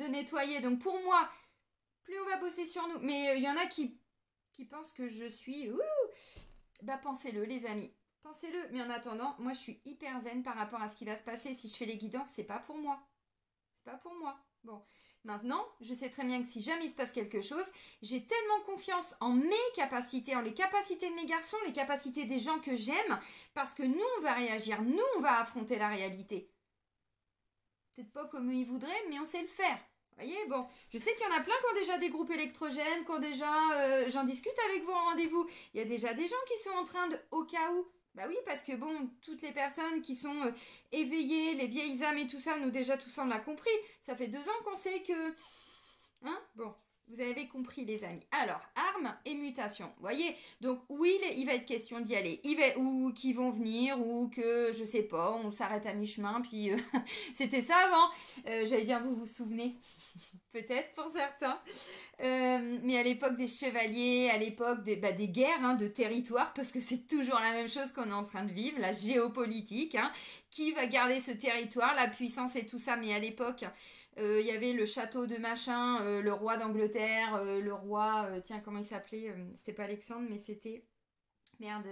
nettoyer. Donc pour moi, plus on va bosser sur nous. Mais il y en a qui pensent que je suis... bah pensez-le les amis. Pensez-le. Mais en attendant, moi je suis hyper zen par rapport à ce qui va se passer. Si je fais les guidances, c'est pas pour moi. C'est pas pour moi. Bon. Maintenant, je sais très bien que si jamais il se passe quelque chose, j'ai tellement confiance en mes capacités, en les capacités de mes garçons, les capacités des gens que j'aime, parce que nous, on va réagir, nous, on va affronter la réalité. Peut-être pas comme ils voudraient, mais on sait le faire. Vous voyez, bon, je sais qu'il y en a plein qui ont déjà des groupes électrogènes, qui ont déjà... j'en discute avec vous en rendez-vous. Il y a déjà des gens qui sont en train de... Au cas où... Bah oui, parce que bon, toutes les personnes qui sont éveillées, les vieilles âmes et tout ça, nous déjà tout ça on l'a compris. Ça fait 2 ans qu'on sait que... Bon, vous avez compris les amis. Alors, armes et mutation. Vous voyez, donc oui, il va être question d'y aller. Ou qu'ils vont venir, ou que, je sais pas, on s'arrête à mi-chemin, puis c'était ça avant. J'allais dire, vous vous souvenez peut-être pour certains. Mais à l'époque des chevaliers, à l'époque des guerres de territoire, parce que c'est toujours la même chose qu'on est en train de vivre, la géopolitique, qui va garder ce territoire, la puissance et tout ça. Mais à l'époque, il y avait le château de machin, le roi d'Angleterre, le roi, tiens, comment il s'appelait? C'était pas Alexandre, mais c'était, merde,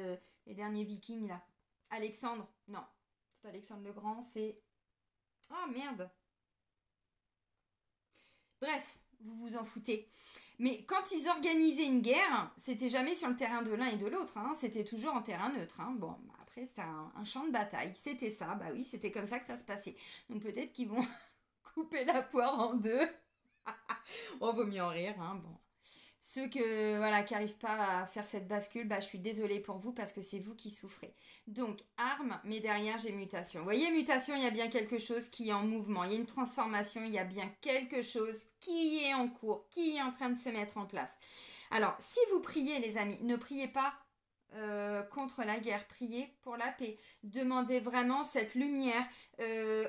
les derniers vikings là. Alexandre, non, c'est pas Alexandre le Grand, c'est... Oh merde. Bref, vous vous en foutez. Mais quand ils organisaient une guerre, c'était jamais sur le terrain de l'un et de l'autre, c'était toujours en terrain neutre. Bon, après c'était un champ de bataille, c'était ça, bah oui, c'était comme ça que ça se passait. Donc peut-être qu'ils vont couper la poire en 2. Oh, vaut mieux en rire, bon. Ceux qui n'arrivent pas à faire cette bascule, je suis désolée pour vous parce que c'est vous qui souffrez. Donc, arme, mais derrière, j'ai mutation. Vous voyez, mutation, il y a bien quelque chose qui est en mouvement. Il y a une transformation, il y a bien quelque chose qui est en cours, qui est en train de se mettre en place. Alors, si vous priez, les amis, ne priez pas contre la guerre, priez pour la paix. Demandez vraiment cette lumière,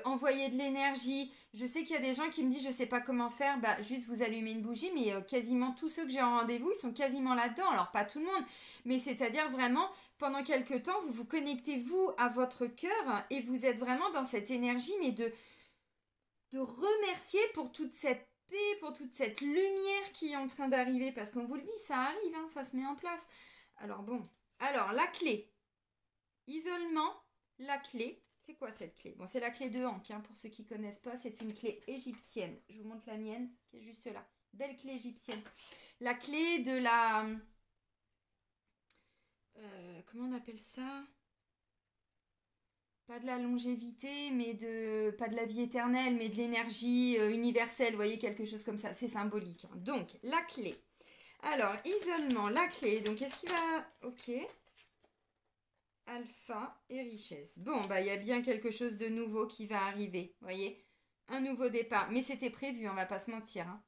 envoyez de l'énergie. Je sais qu'il y a des gens qui me disent je sais pas comment faire, juste vous allumez une bougie, mais quasiment tous ceux que j'ai en rendez-vous, ils sont quasiment là-dedans. Alors pas tout le monde, mais c'est-à-dire vraiment pendant quelques temps, vous vous connectez vous à votre cœur et vous êtes vraiment dans cette énergie, mais de remercier pour toute cette paix, pour toute cette lumière qui est en train d'arriver, parce qu'on vous le dit, ça arrive, ça se met en place. Alors bon, la clé, isolement, la clé, c'est quoi cette clé? Bon, c'est la clé de Ankh, pour ceux qui ne connaissent pas, c'est une clé égyptienne. Je vous montre la mienne, qui est juste là. Belle clé égyptienne. La clé de la... comment on appelle ça? Pas de la longévité, mais de... Pas de la vie éternelle, mais de l'énergie universelle. Vous voyez, quelque chose comme ça. C'est symbolique, hein. Donc, la clé. Alors, isolement, la clé. Donc, qu'est-ce qui va... Ok. Alpha et richesse. Bon, bah, il y a bien quelque chose de nouveau qui va arriver. Vous voyez? Un nouveau départ. Mais c'était prévu, on va pas se mentir, hein.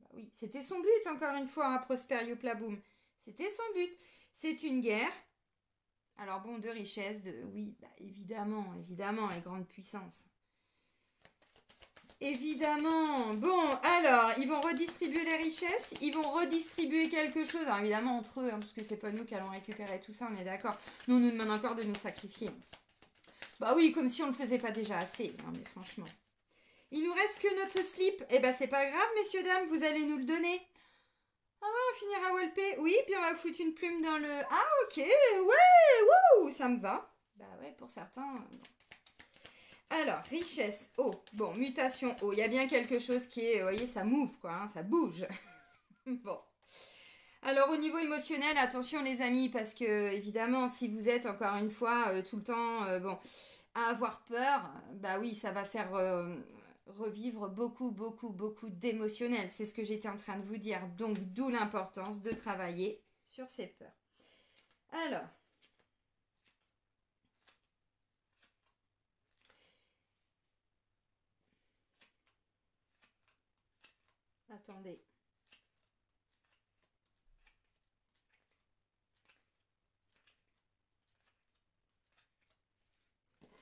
Bah oui, c'était son but, encore une fois, hein, Prosperio Plaboum. C'était son but. C'est une guerre. Alors bon, de richesse, de... Oui, bah, évidemment, évidemment, les grandes puissances. Évidemment. Bon, alors, ils vont redistribuer les richesses, ils vont redistribuer quelque chose. Alors évidemment, entre eux, hein, parce que c'est pas nous qui allons récupérer tout ça, on est d'accord. Nous, on nous demande encore de nous sacrifier. Bah oui, comme si on ne le faisait pas déjà assez. Non mais franchement. Il nous reste que notre slip. Eh ben c'est pas grave, messieurs, dames, vous allez nous le donner. Ah ouais, on finira walper. Oui, puis on va foutre une plume dans le... Ah ok, ouais, wouh, ça me va. Bah ouais, pour certains... Bon. Alors, richesse, eau. Bon, mutation, eau. Il y a bien quelque chose qui est... Vous voyez, ça move, quoi, hein, ça bouge. Bon. Alors, au niveau émotionnel, attention les amis, parce que, évidemment, si vous êtes, encore une fois, tout le temps, bon, à avoir peur, bah oui, ça va faire... revivre beaucoup, beaucoup, beaucoup d'émotionnel. C'est ce que j'étais en train de vous dire. Donc, d'où l'importance de travailler sur ces peurs. Alors, attendez.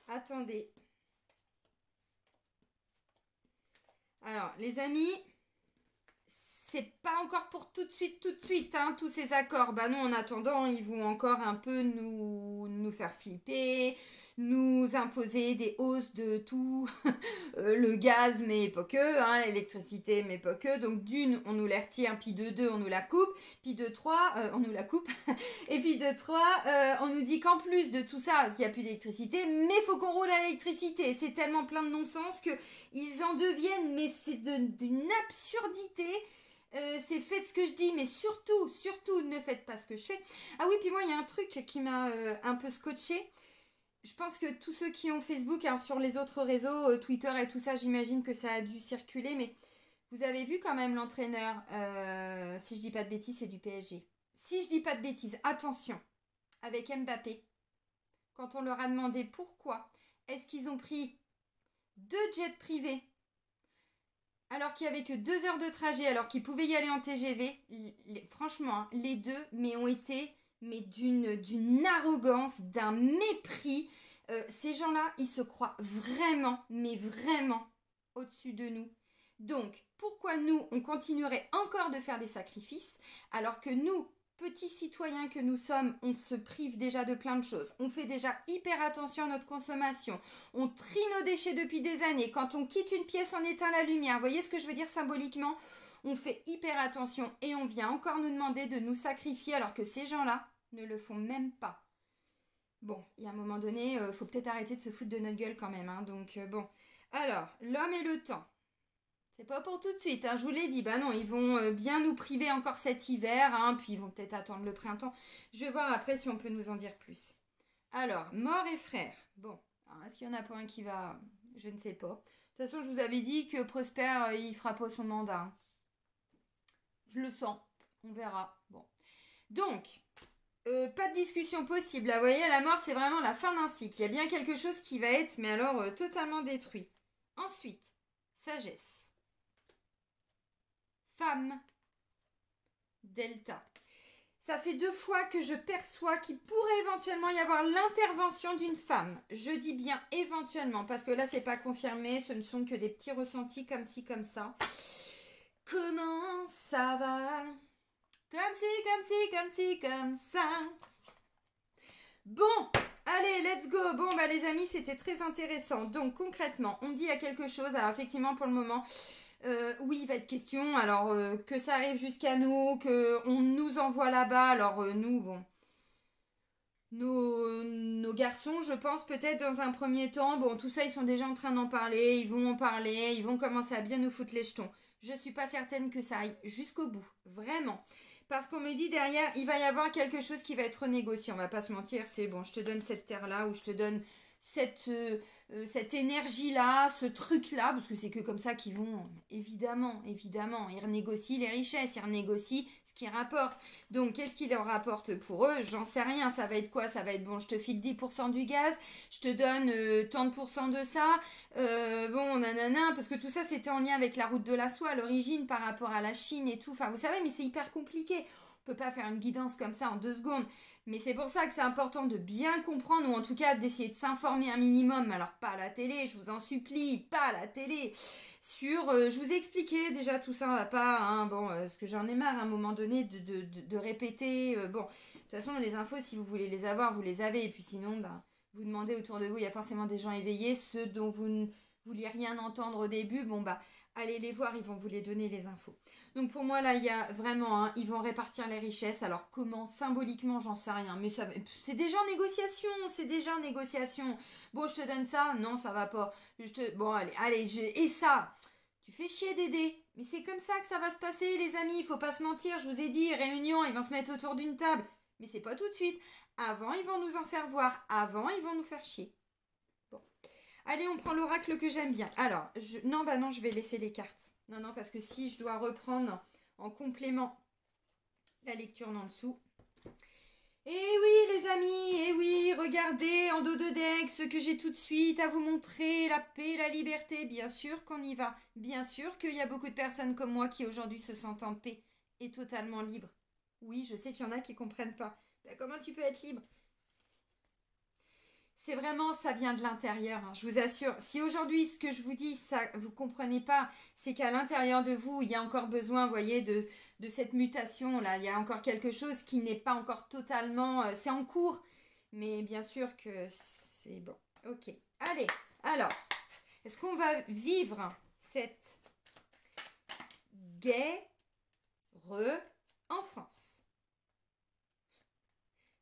Attendez. Alors, les amis, c'est pas encore pour tout de suite, hein, tous ces accords. Bah non, en attendant, ils vont encore un peu nous faire flipper, nous imposer des hausses de tout, le gaz, mais pas que, hein, l'électricité, mais pas que. Donc d'une, on nous les retire, puis de deux, on nous la coupe, puis de trois, on nous la coupe, et puis de trois, on nous dit qu'en plus de tout ça, parce qu'il n'y a plus d'électricité, mais il faut qu'on roule à l'électricité. C'est tellement plein de non-sens que ils en deviennent, mais c'est d'une absurdité. C'est faites ce que je dis, mais surtout, surtout, ne faites pas ce que je fais. Ah oui, puis moi, il y a un truc qui m'a un peu scotché. Je pense que tous ceux qui ont Facebook, alors sur les autres réseaux, Twitter et tout ça, j'imagine que ça a dû circuler, mais vous avez vu quand même l'entraîneur, si je dis pas de bêtises, c'est du PSG. Si je dis pas de bêtises, attention, avec Mbappé, quand on leur a demandé pourquoi est-ce qu'ils ont pris 2 jets privés alors qu'il n'y avait que 2 heures de trajet, alors qu'ils pouvaient y aller en TGV, franchement, hein, les deux, mais ont été d'une arrogance, d'un mépris. Ces gens-là, ils se croient vraiment, mais vraiment au-dessus de nous. Donc, pourquoi nous, on continuerait encore de faire des sacrifices, alors que nous, petits citoyens que nous sommes, on se prive déjà de plein de choses. On fait déjà hyper attention à notre consommation. On trie nos déchets depuis des années. Quand on quitte une pièce, on éteint la lumière. Vous voyez ce que je veux dire symboliquement? On fait hyper attention et on vient encore nous demander de nous sacrifier alors que ces gens-là ne le font même pas. Bon, il y a un moment donné, faut peut-être arrêter de se foutre de notre gueule quand même, hein. Donc bon. Alors, l'homme et le temps. C'est pas pour tout de suite, hein, je vous l'ai dit. Bah non, ils vont bien nous priver encore cet hiver, hein, puis ils vont peut-être attendre le printemps. Je vais voir après si on peut nous en dire plus. Alors, mort et frère. Bon, est-ce qu'il y en a pas un qui va... Je ne sais pas. De toute façon, je vous avais dit que Prosper, il fera pas son mandat, hein. Je le sens. On verra. Bon. Donc, pas de discussion possible. Là, vous voyez, la mort, c'est vraiment la fin d'un cycle. Il y a bien quelque chose qui va être, mais alors, totalement détruit. Ensuite, sagesse. Femme. Delta. Ça fait 2 fois que je perçois qu'il pourrait éventuellement y avoir l'intervention d'une femme. Je dis bien éventuellement, parce que là, c'est pas confirmé. Ce ne sont que des petits ressentis comme ci, comme ça. Comment ça va? Comme ci, comme ci, comme ci, comme ça. Bon, allez, let's go. Bon, bah les amis, c'était très intéressant. Donc, concrètement, on dit à quelque chose. Alors, effectivement, pour le moment... oui, il va être question, alors que ça arrive jusqu'à nous, qu'on nous envoie là-bas, alors nous, bon, nos garçons, je pense peut-être dans un premier temps, bon, tout ça, ils sont déjà en train d'en parler, ils vont en parler, ils vont commencer à bien nous foutre les jetons. je ne suis pas certaine que ça aille jusqu'au bout, vraiment. Parce qu'on me dit derrière, il va y avoir quelque chose qui va être négocié. On va pas se mentir, c'est bon, je te donne cette terre-là ou je te donne cette énergie-là, ce truc-là, parce que c'est que comme ça qu'ils vont, évidemment, ils renégocient les richesses, ils renégocient ce qu'ils rapportent. Donc, qu'est-ce qu'ils leur rapportent pour eux? J'en sais rien, ça va être quoi? Ça va être, bon, je te file 10% du gaz, je te donne tant de pourcents de ça, bon, nanana, parce que tout ça, c'était en lien avec la route de la soie à l'origine par rapport à la Chine et tout. Enfin, vous savez, mais c'est hyper compliqué. On peut pas faire une guidance comme ça en 2 secondes. Mais c'est pour ça que c'est important de bien comprendre, ou en tout cas d'essayer de s'informer un minimum, alors pas à la télé, je vous en supplie, pas à la télé, je vous ai expliqué déjà tout ça, on va pas, hein, bon, parce que j'en ai marre à un moment donné de répéter, bon, de toute façon les infos, si vous voulez les avoir, vous les avez, et puis sinon, bah, vous demandez autour de vous, il y a forcément des gens éveillés, ceux dont vous ne vouliez rien entendre au début, bon bah, allez les voir, ils vont vous les donner les infos. Donc pour moi là il y a vraiment, ils vont répartir les richesses, alors comment, symboliquement j'en sais rien, mais c'est déjà en négociation, bon je te donne ça, non ça va pas, bon et ça, tu fais chier Dédé, mais c'est comme ça que ça va se passer les amis, il faut pas se mentir, je vous ai dit, réunion, ils vont se mettre autour d'une table, mais c'est pas tout de suite, avant ils vont nous en faire voir, avant ils vont nous faire chier. Bon, allez on prend l'oracle que j'aime bien, alors, non je vais laisser les cartes. Non, parce que si je dois reprendre en complément la lecture en dessous. Eh oui, les amis, eh oui, regardez en dos de deck ce que j'ai tout de suite à vous montrer, la paix, la liberté. Bien sûr qu'on y va. Bien sûr qu'il y a beaucoup de personnes comme moi qui aujourd'hui se sentent en paix et totalement libres. Oui, je sais qu'il y en a qui ne comprennent pas. Ben, comment tu peux être libre? C'est vraiment, ça vient de l'intérieur, hein, je vous assure. Si aujourd'hui, ce que je vous dis, ça, vous ne comprenez pas, c'est qu'à l'intérieur de vous, il y a encore besoin, vous voyez, de cette mutation-là. Il y a encore quelque chose qui n'est pas encore totalement... c'est en cours, mais bien sûr que c'est bon. Ok, allez, alors, est-ce qu'on va vivre cette guerre en France?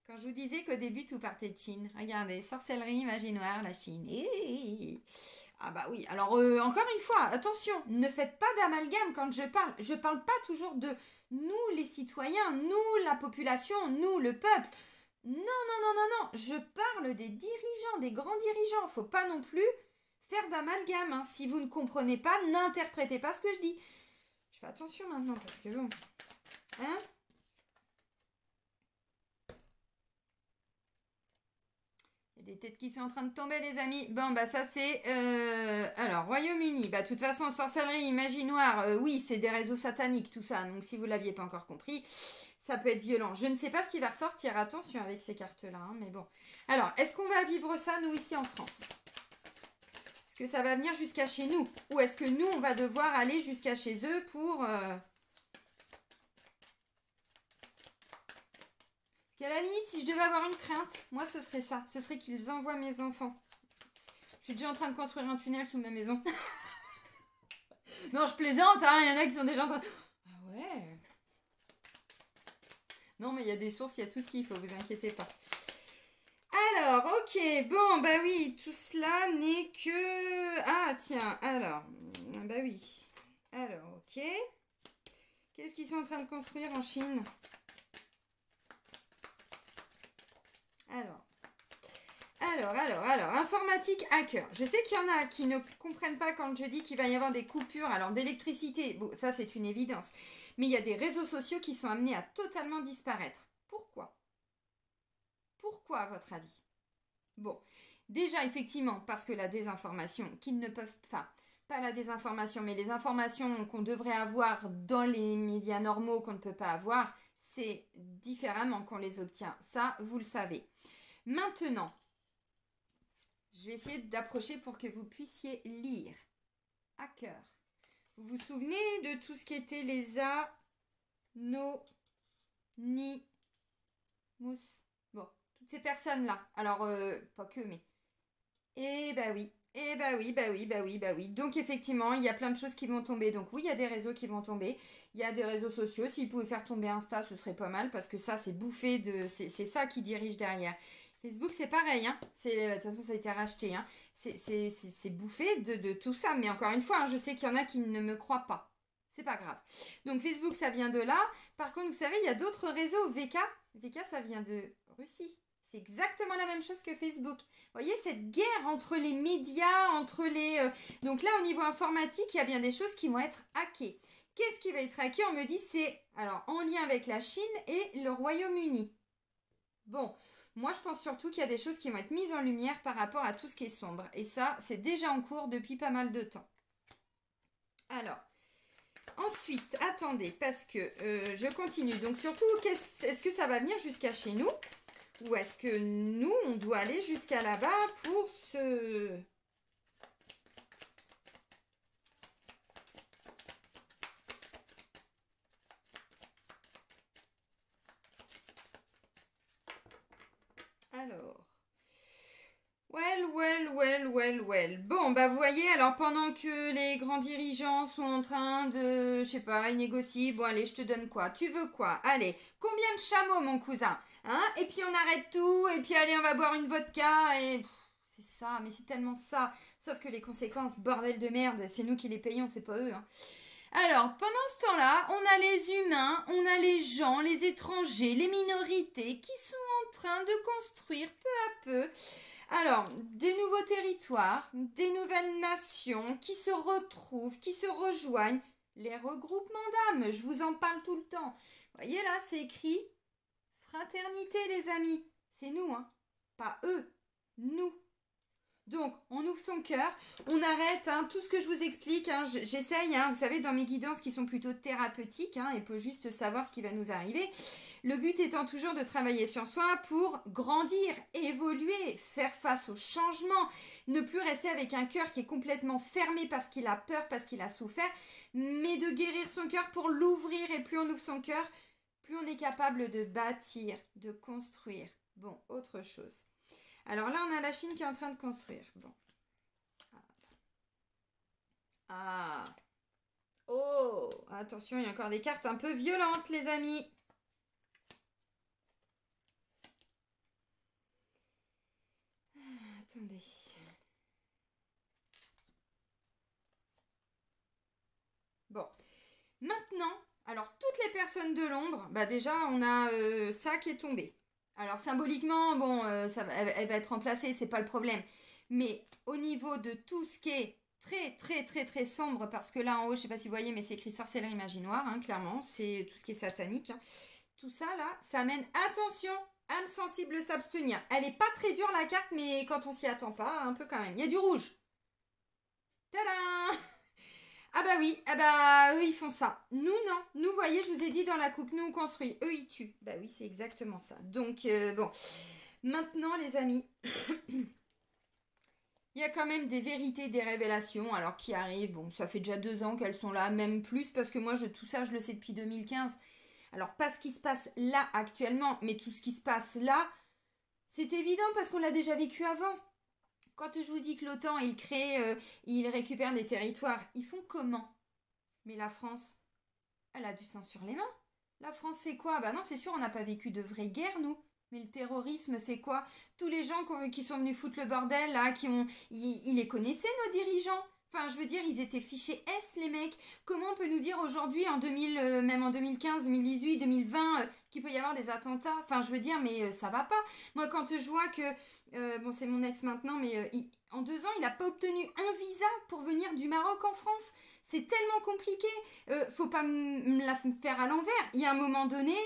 Quand je vous disais qu'au début, tout partait de Chine. Regardez, sorcellerie, magie noire, la Chine. Ah bah oui, alors encore une fois, attention, ne faites pas d'amalgame quand je parle. Je parle pas toujours de nous les citoyens, nous la population, nous le peuple. Non, je parle des dirigeants, des grands dirigeants. Faut pas non plus faire d'amalgame, hein. Si vous ne comprenez pas, n'interprétez pas ce que je dis. Je fais attention maintenant parce que bon... Hein? Des têtes qui sont en train de tomber les amis. Bon bah ça c'est... alors Royaume-Uni, bah de toute façon sorcellerie, magie noire, oui c'est des réseaux sataniques tout ça. Donc si vous l'aviez pas encore compris, ça peut être violent. Je ne sais pas ce qui va ressortir, attention avec ces cartes là, hein, mais bon. Alors est-ce qu'on va vivre ça nous ici en France? Est-ce que ça va venir jusqu'à chez nous? Ou est-ce que nous on va devoir aller jusqu'à chez eux pour... à la limite, si je devais avoir une crainte, moi ce serait ça. Ce serait qu'ils envoient mes enfants. Je suis déjà en train de construire un tunnel sous ma maison. Non, je plaisante, hein. Il y en a qui sont déjà en train... Ah ouais. Non, mais il y a des sources, il y a tout ce qu'il faut, vous inquiétez pas. Alors, ok, bon, bah oui, tout cela n'est que... Ah, tiens, alors, bah oui. Alors, ok. Qu'est-ce qu'ils sont en train de construire en Chine ? Alors, informatique hacker. Je sais qu'il y en a qui ne comprennent pas quand je dis qu'il va y avoir des coupures, alors d'électricité, bon, ça c'est une évidence. Mais il y a des réseaux sociaux qui sont amenés à totalement disparaître. Pourquoi ? Pourquoi, à votre avis ? Bon, déjà, effectivement, parce que la désinformation, qu'ils ne peuvent... Enfin, pas la désinformation, mais les informations qu'on devrait avoir dans les médias normaux qu'on ne peut pas avoir, c'est différemment qu'on les obtient. Ça, vous le savez. Maintenant, je vais essayer d'approcher pour que vous puissiez lire. Hacker. Vous vous souvenez de tout ce qui était les anonymous? Bon, toutes ces personnes-là. Alors, pas que, mais... Eh bah oui. Donc effectivement, il y a plein de choses qui vont tomber. Donc oui, il y a des réseaux qui vont tomber. Il y a des réseaux sociaux. S'ils pouvaient faire tomber Insta, ce serait pas mal parce que ça, c'est bouffé de... C'est ça qui dirige derrière. Facebook, c'est pareil, hein. De toute façon, ça a été racheté, hein. C'est bouffé de tout ça. Mais encore une fois, hein, je sais qu'il y en a qui ne me croient pas. C'est pas grave. Donc Facebook, ça vient de là. Par contre, vous savez, il y a d'autres réseaux. VK, ça vient de Russie. C'est exactement la même chose que Facebook. Vous voyez, cette guerre entre les médias, entre les... Donc là, au niveau informatique, il y a bien des choses qui vont être hackées. Qu'est-ce qui va être hacké? On me dit, c'est alors en lien avec la Chine et le Royaume-Uni. Bon, moi, je pense surtout qu'il y a des choses qui vont être mises en lumière par rapport à tout ce qui est sombre. Et ça, c'est déjà en cours depuis pas mal de temps. Alors... Ensuite, attendez, parce que je continue. Donc surtout, est-ce que ça va venir jusqu'à chez nous? Ou est-ce que nous, on doit aller jusqu'à là-bas pour se... Alors... Well. Bon, bah vous voyez, alors pendant que les grands dirigeants sont en train de, je sais pas, ils négocient, bon allez, je te donne quoi? Tu veux quoi? Allez, combien de chameaux, mon cousin? Hein? Et puis on arrête tout, et puis allez, on va boire une vodka, et... C'est ça, mais c'est tellement ça. Sauf que les conséquences, bordel de merde, c'est nous qui les payons, c'est pas eux. Hein. Alors, pendant ce temps-là, on a les humains, on a les gens, les étrangers, les minorités qui sont en train de construire peu à peu... Alors, des nouveaux territoires, des nouvelles nations qui se retrouvent, qui se rejoignent, les regroupements d'âmes, je vous en parle tout le temps. Vous voyez là, c'est écrit fraternité les amis, c'est nous, hein, pas eux, nous. Donc, on ouvre son cœur, on arrête tout ce que je vous explique. J'essaye, vous savez, dans mes guidances qui sont plutôt thérapeutiques, et pour juste savoir ce qui va nous arriver. Le but étant toujours de travailler sur soi pour grandir, évoluer, faire face au changement, ne plus rester avec un cœur qui est complètement fermé parce qu'il a peur, parce qu'il a souffert, mais de guérir son cœur pour l'ouvrir. Et plus on ouvre son cœur, plus on est capable de bâtir, de construire. Bon, autre chose. Alors là, on a la Chine qui est en train de construire. Bon. Ah. Oh. Attention, il y a encore des cartes un peu violentes, les amis. Attendez. Bon. Maintenant, alors toutes les personnes de l'ombre, bah déjà, on a ça qui est tombé. Alors symboliquement, bon, elle va être remplacée, c'est pas le problème. Mais au niveau de tout ce qui est très sombre, parce que là en haut, je sais pas si vous voyez, mais c'est écrit sorcellerie magie noire, clairement, c'est tout ce qui est satanique. Tout ça là, ça amène, attention, âme sensible s'abstenir. Elle est pas très dure la carte, mais quand on s'y attend pas, un peu quand même. Il y a du rouge. Tadam! Ah bah oui, ah bah eux ils font ça. Nous non, nous voyez, je vous ai dit dans la coupe, nous on construit, eux ils tuent. Bah oui, c'est exactement ça. Donc bon, maintenant les amis, il y a quand même des vérités, des révélations, alors qui arrivent. Bon, ça fait déjà 2 ans qu'elles sont là, même plus, parce que moi tout ça je le sais depuis 2015. Alors pas ce qui se passe là actuellement, mais tout ce qui se passe là, c'est évident parce qu'on l'a déjà vécu avant. Quand je vous dis que l'OTAN, il crée, il récupère des territoires, ils font comment? Mais la France, elle a du sang sur les mains. La France, c'est quoi? Bah non, c'est sûr, on n'a pas vécu de vraie guerre, nous. Mais le terrorisme, c'est quoi? Tous les gens qui sont venus foutre le bordel, là, ils les connaissaient, nos dirigeants. Enfin, je veux dire, ils étaient fichés S, les mecs. Comment on peut nous dire aujourd'hui, en 2000, même en 2015, 2018, 2020, qu'il peut y avoir des attentats? Enfin, je veux dire, mais ça va pas. Moi, quand je vois que... bon, c'est mon ex maintenant, mais en 2 ans, il n'a pas obtenu un visa pour venir du Maroc en France. C'est tellement compliqué. Faut pas me la faire à l'envers. Il y a un moment donné,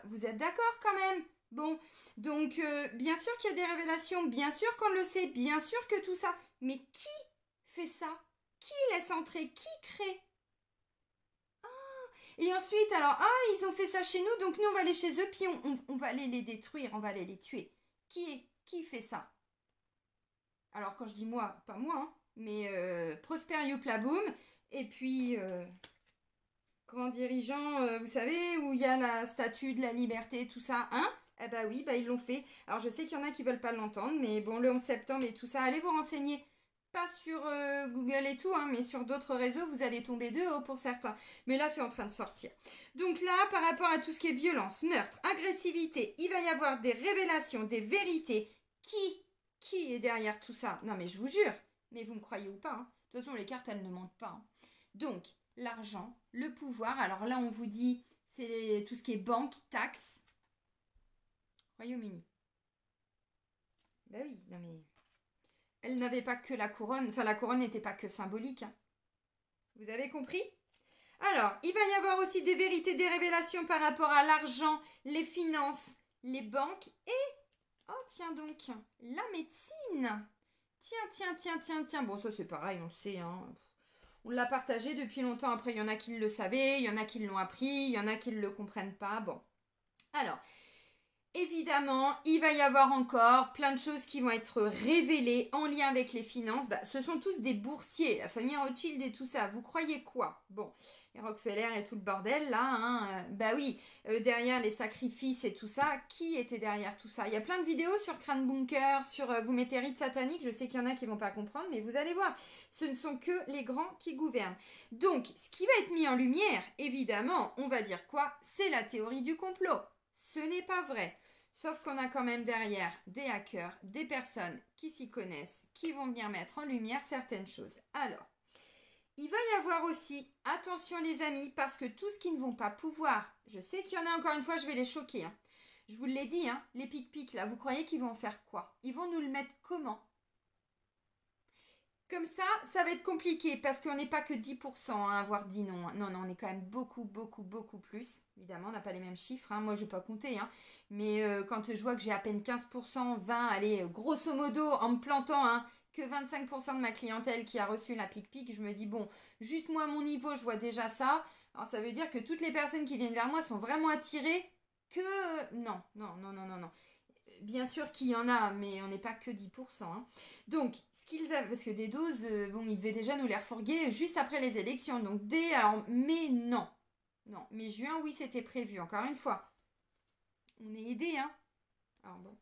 vous êtes d'accord quand même? Bon, donc bien sûr qu'il y a des révélations, bien sûr qu'on le sait, bien sûr que tout ça. Mais qui fait ça? Qui laisse entrer? Qui crée? Et ensuite, alors, ils ont fait ça chez nous, donc nous on va aller chez eux, puis on va aller les détruire, on va aller les tuer. Qui fait ça? Alors quand je dis moi, pas moi, mais Prosper Youplaboum, et puis grand dirigeant, vous savez, où il y a la statue de la liberté, tout ça, Eh bah oui, bah ils l'ont fait. Alors je sais qu'il y en a qui veulent pas l'entendre, mais bon, le 11 septembre et tout ça, allez vous renseigner. Pas sur Google et tout, mais sur d'autres réseaux, vous allez tomber de haut pour certains. Mais là, c'est en train de sortir. Donc là, par rapport à tout ce qui est violence, meurtre, agressivité, il va y avoir des révélations, des vérités. Qui est derrière tout ça? Non, mais je vous jure. Mais vous me croyez ou pas? De toute façon, les cartes, elles ne mentent pas. Donc, l'argent, le pouvoir. Alors là, on vous dit, c'est tout ce qui est banque, taxes. Royaume-Uni. Ben oui, non mais... Elle n'avait pas que la couronne, enfin la couronne n'était pas que symbolique. Hein. Vous avez compris? Alors, il va y avoir aussi des vérités, des révélations par rapport à l'argent, les finances, les banques et... Oh tiens donc, la médecine. Tiens. Bon, ça c'est pareil, on le sait. Hein. On l'a partagé depuis longtemps. Après, il y en a qui le savaient, il y en a qui l'ont appris, il y en a qui ne le comprennent pas. Bon. Alors, évidemment, il va y avoir encore plein de choses qui vont être révélées en lien avec les finances. Bah, ce sont tous des boursiers, la famille Rothschild et tout ça. Vous croyez quoi? Bon, les Rockefeller et tout le bordel là. Hein, bah oui, derrière les sacrifices et tout ça, qui était derrière tout ça? Il y a plein de vidéos sur Crane Bunker, sur vous mettez rite satanique. Je sais qu'il y en a qui vont pas comprendre, mais vous allez voir, ce ne sont que les grands qui gouvernent. Donc, ce qui va être mis en lumière, évidemment, on va dire quoi? C'est la théorie du complot. Ce n'est pas vrai. Sauf qu'on a quand même derrière des hackers, des personnes qui s'y connaissent, qui vont venir mettre en lumière certaines choses. Alors, il va y avoir aussi, attention les amis, parce que tout ce qui ne vont pas pouvoir, je sais qu'il y en a encore une fois, je vais les choquer. Hein. Je vous l'ai dit, hein, les pic-pic là, vous croyez qu'ils vont faire quoi? Ils vont nous le mettre comment? Comme ça va être compliqué parce qu'on n'est pas que 10% à avoir dit non. Non, on est quand même beaucoup plus. Évidemment, on n'a pas les mêmes chiffres. Hein. Moi, je ne vais pas compter. Hein. Mais quand je vois que j'ai à peine 15%, 20%, allez, grosso modo, en me plantant, hein, que 25% de ma clientèle qui a reçu la pic-pic, je me dis, bon, juste moi, à mon niveau, je vois déjà ça. Alors, ça veut dire que toutes les personnes qui viennent vers moi sont vraiment attirées que... Non. Bien sûr qu'il y en a, mais on n'est pas que 10%. Hein. Donc, ce qu'ils avaient, parce que des doses, bon, ils devaient déjà nous les refourguer juste après les élections. Donc, alors, mais non. Non, mais juin, oui, c'était prévu. Encore une fois, on est aidés, hein. Alors bon.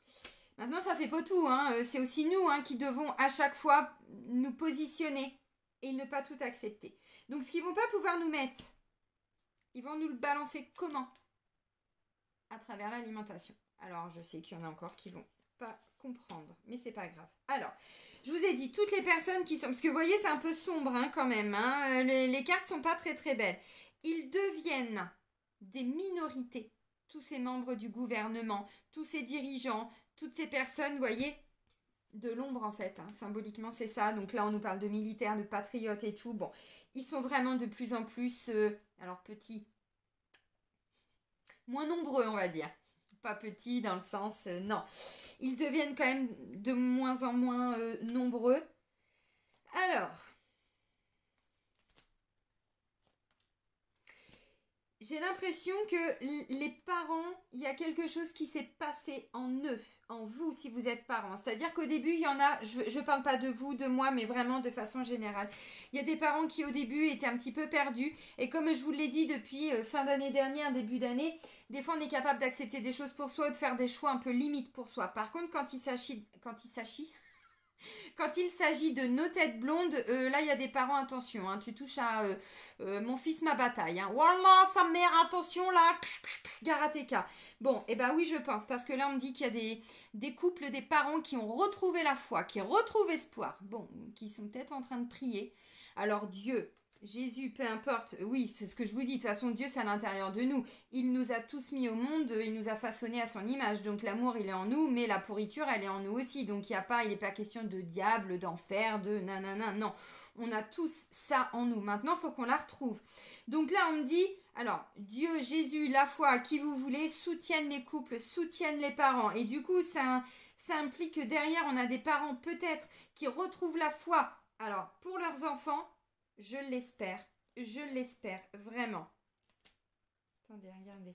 Maintenant, ça fait pas tout, hein. C'est aussi nous, hein, qui devons à chaque fois nous positionner et ne pas tout accepter. Donc, ce qu'ils vont pas pouvoir nous mettre, ils vont nous le balancer comment? À travers l'alimentation. Alors, je sais qu'il y en a encore qui vont pas comprendre, mais c'est pas grave. Alors, je vous ai dit, toutes les personnes qui sont... Parce que vous voyez, c'est un peu sombre hein, quand même. Hein, les cartes sont pas très belles. Ils deviennent des minorités. Tous ces membres du gouvernement, tous ces dirigeants, toutes ces personnes, vous voyez, de l'ombre en fait. Hein, symboliquement, c'est ça. Donc là, on nous parle de militaires, de patriotes et tout. Bon, ils sont vraiment de plus en plus... alors, petits... moins nombreux, on va dire. Pas petits dans le sens... non. Ils deviennent quand même de moins en moins nombreux. Alors, j'ai l'impression que les parents, il y a quelque chose qui s'est passé en eux, en vous, si vous êtes parents. C'est-à-dire qu'au début, il y en a, je ne parle pas de vous, de moi, mais vraiment de façon générale. Il y a des parents qui, au début, étaient un petit peu perdus. Et comme je vous l'ai dit depuis fin d'année dernière, début d'année, des fois, on est capable d'accepter des choses pour soi ou de faire des choix un peu limites pour soi. Par contre, quand il s'agit de nos têtes blondes, là il y a des parents, attention, hein, tu touches à mon fils, ma bataille. Hein. Wallah, sa mère, attention là, Garateka. Bon, et bah oui, je pense, parce que là on me dit qu'il y a des couples, des parents qui ont retrouvé la foi, qui retrouvent espoir. Bon, qui sont peut-être en train de prier. Alors Dieu, Jésus, peu importe, oui, c'est ce que je vous dis, de toute façon, Dieu, c'est à l'intérieur de nous. Il nous a tous mis au monde, il nous a façonnés à son image. Donc l'amour, il est en nous, mais la pourriture, elle est en nous aussi. Donc il n'est pas question de diable, d'enfer, de nanana, non. On a tous ça en nous. Maintenant, il faut qu'on la retrouve. Donc là, on me dit, alors, Dieu, Jésus, la foi, qui vous voulez, soutiennent les couples, soutiennent les parents. Et du coup, ça implique que derrière, on a des parents peut-être qui retrouvent la foi. Alors, pour leurs enfants, je l'espère, vraiment. Attendez, regardez.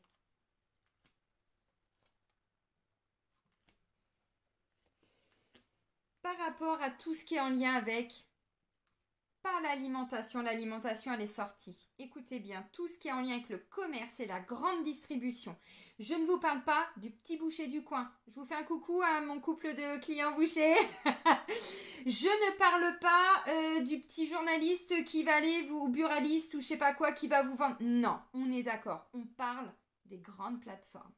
Par rapport à tout ce qui est en lien avec, pas l'alimentation elle est sortie. Écoutez bien, tout ce qui est en lien avec le commerce et la grande distribution. Je ne vous parle pas du petit boucher du coin. Je vous fais un coucou à mon couple de clients bouchers. Je ne parle pas du petit journaliste qui va aller vous, ou buraliste ou je sais pas quoi, qui va vous vendre. Non, on est d'accord. On parle des grandes plateformes.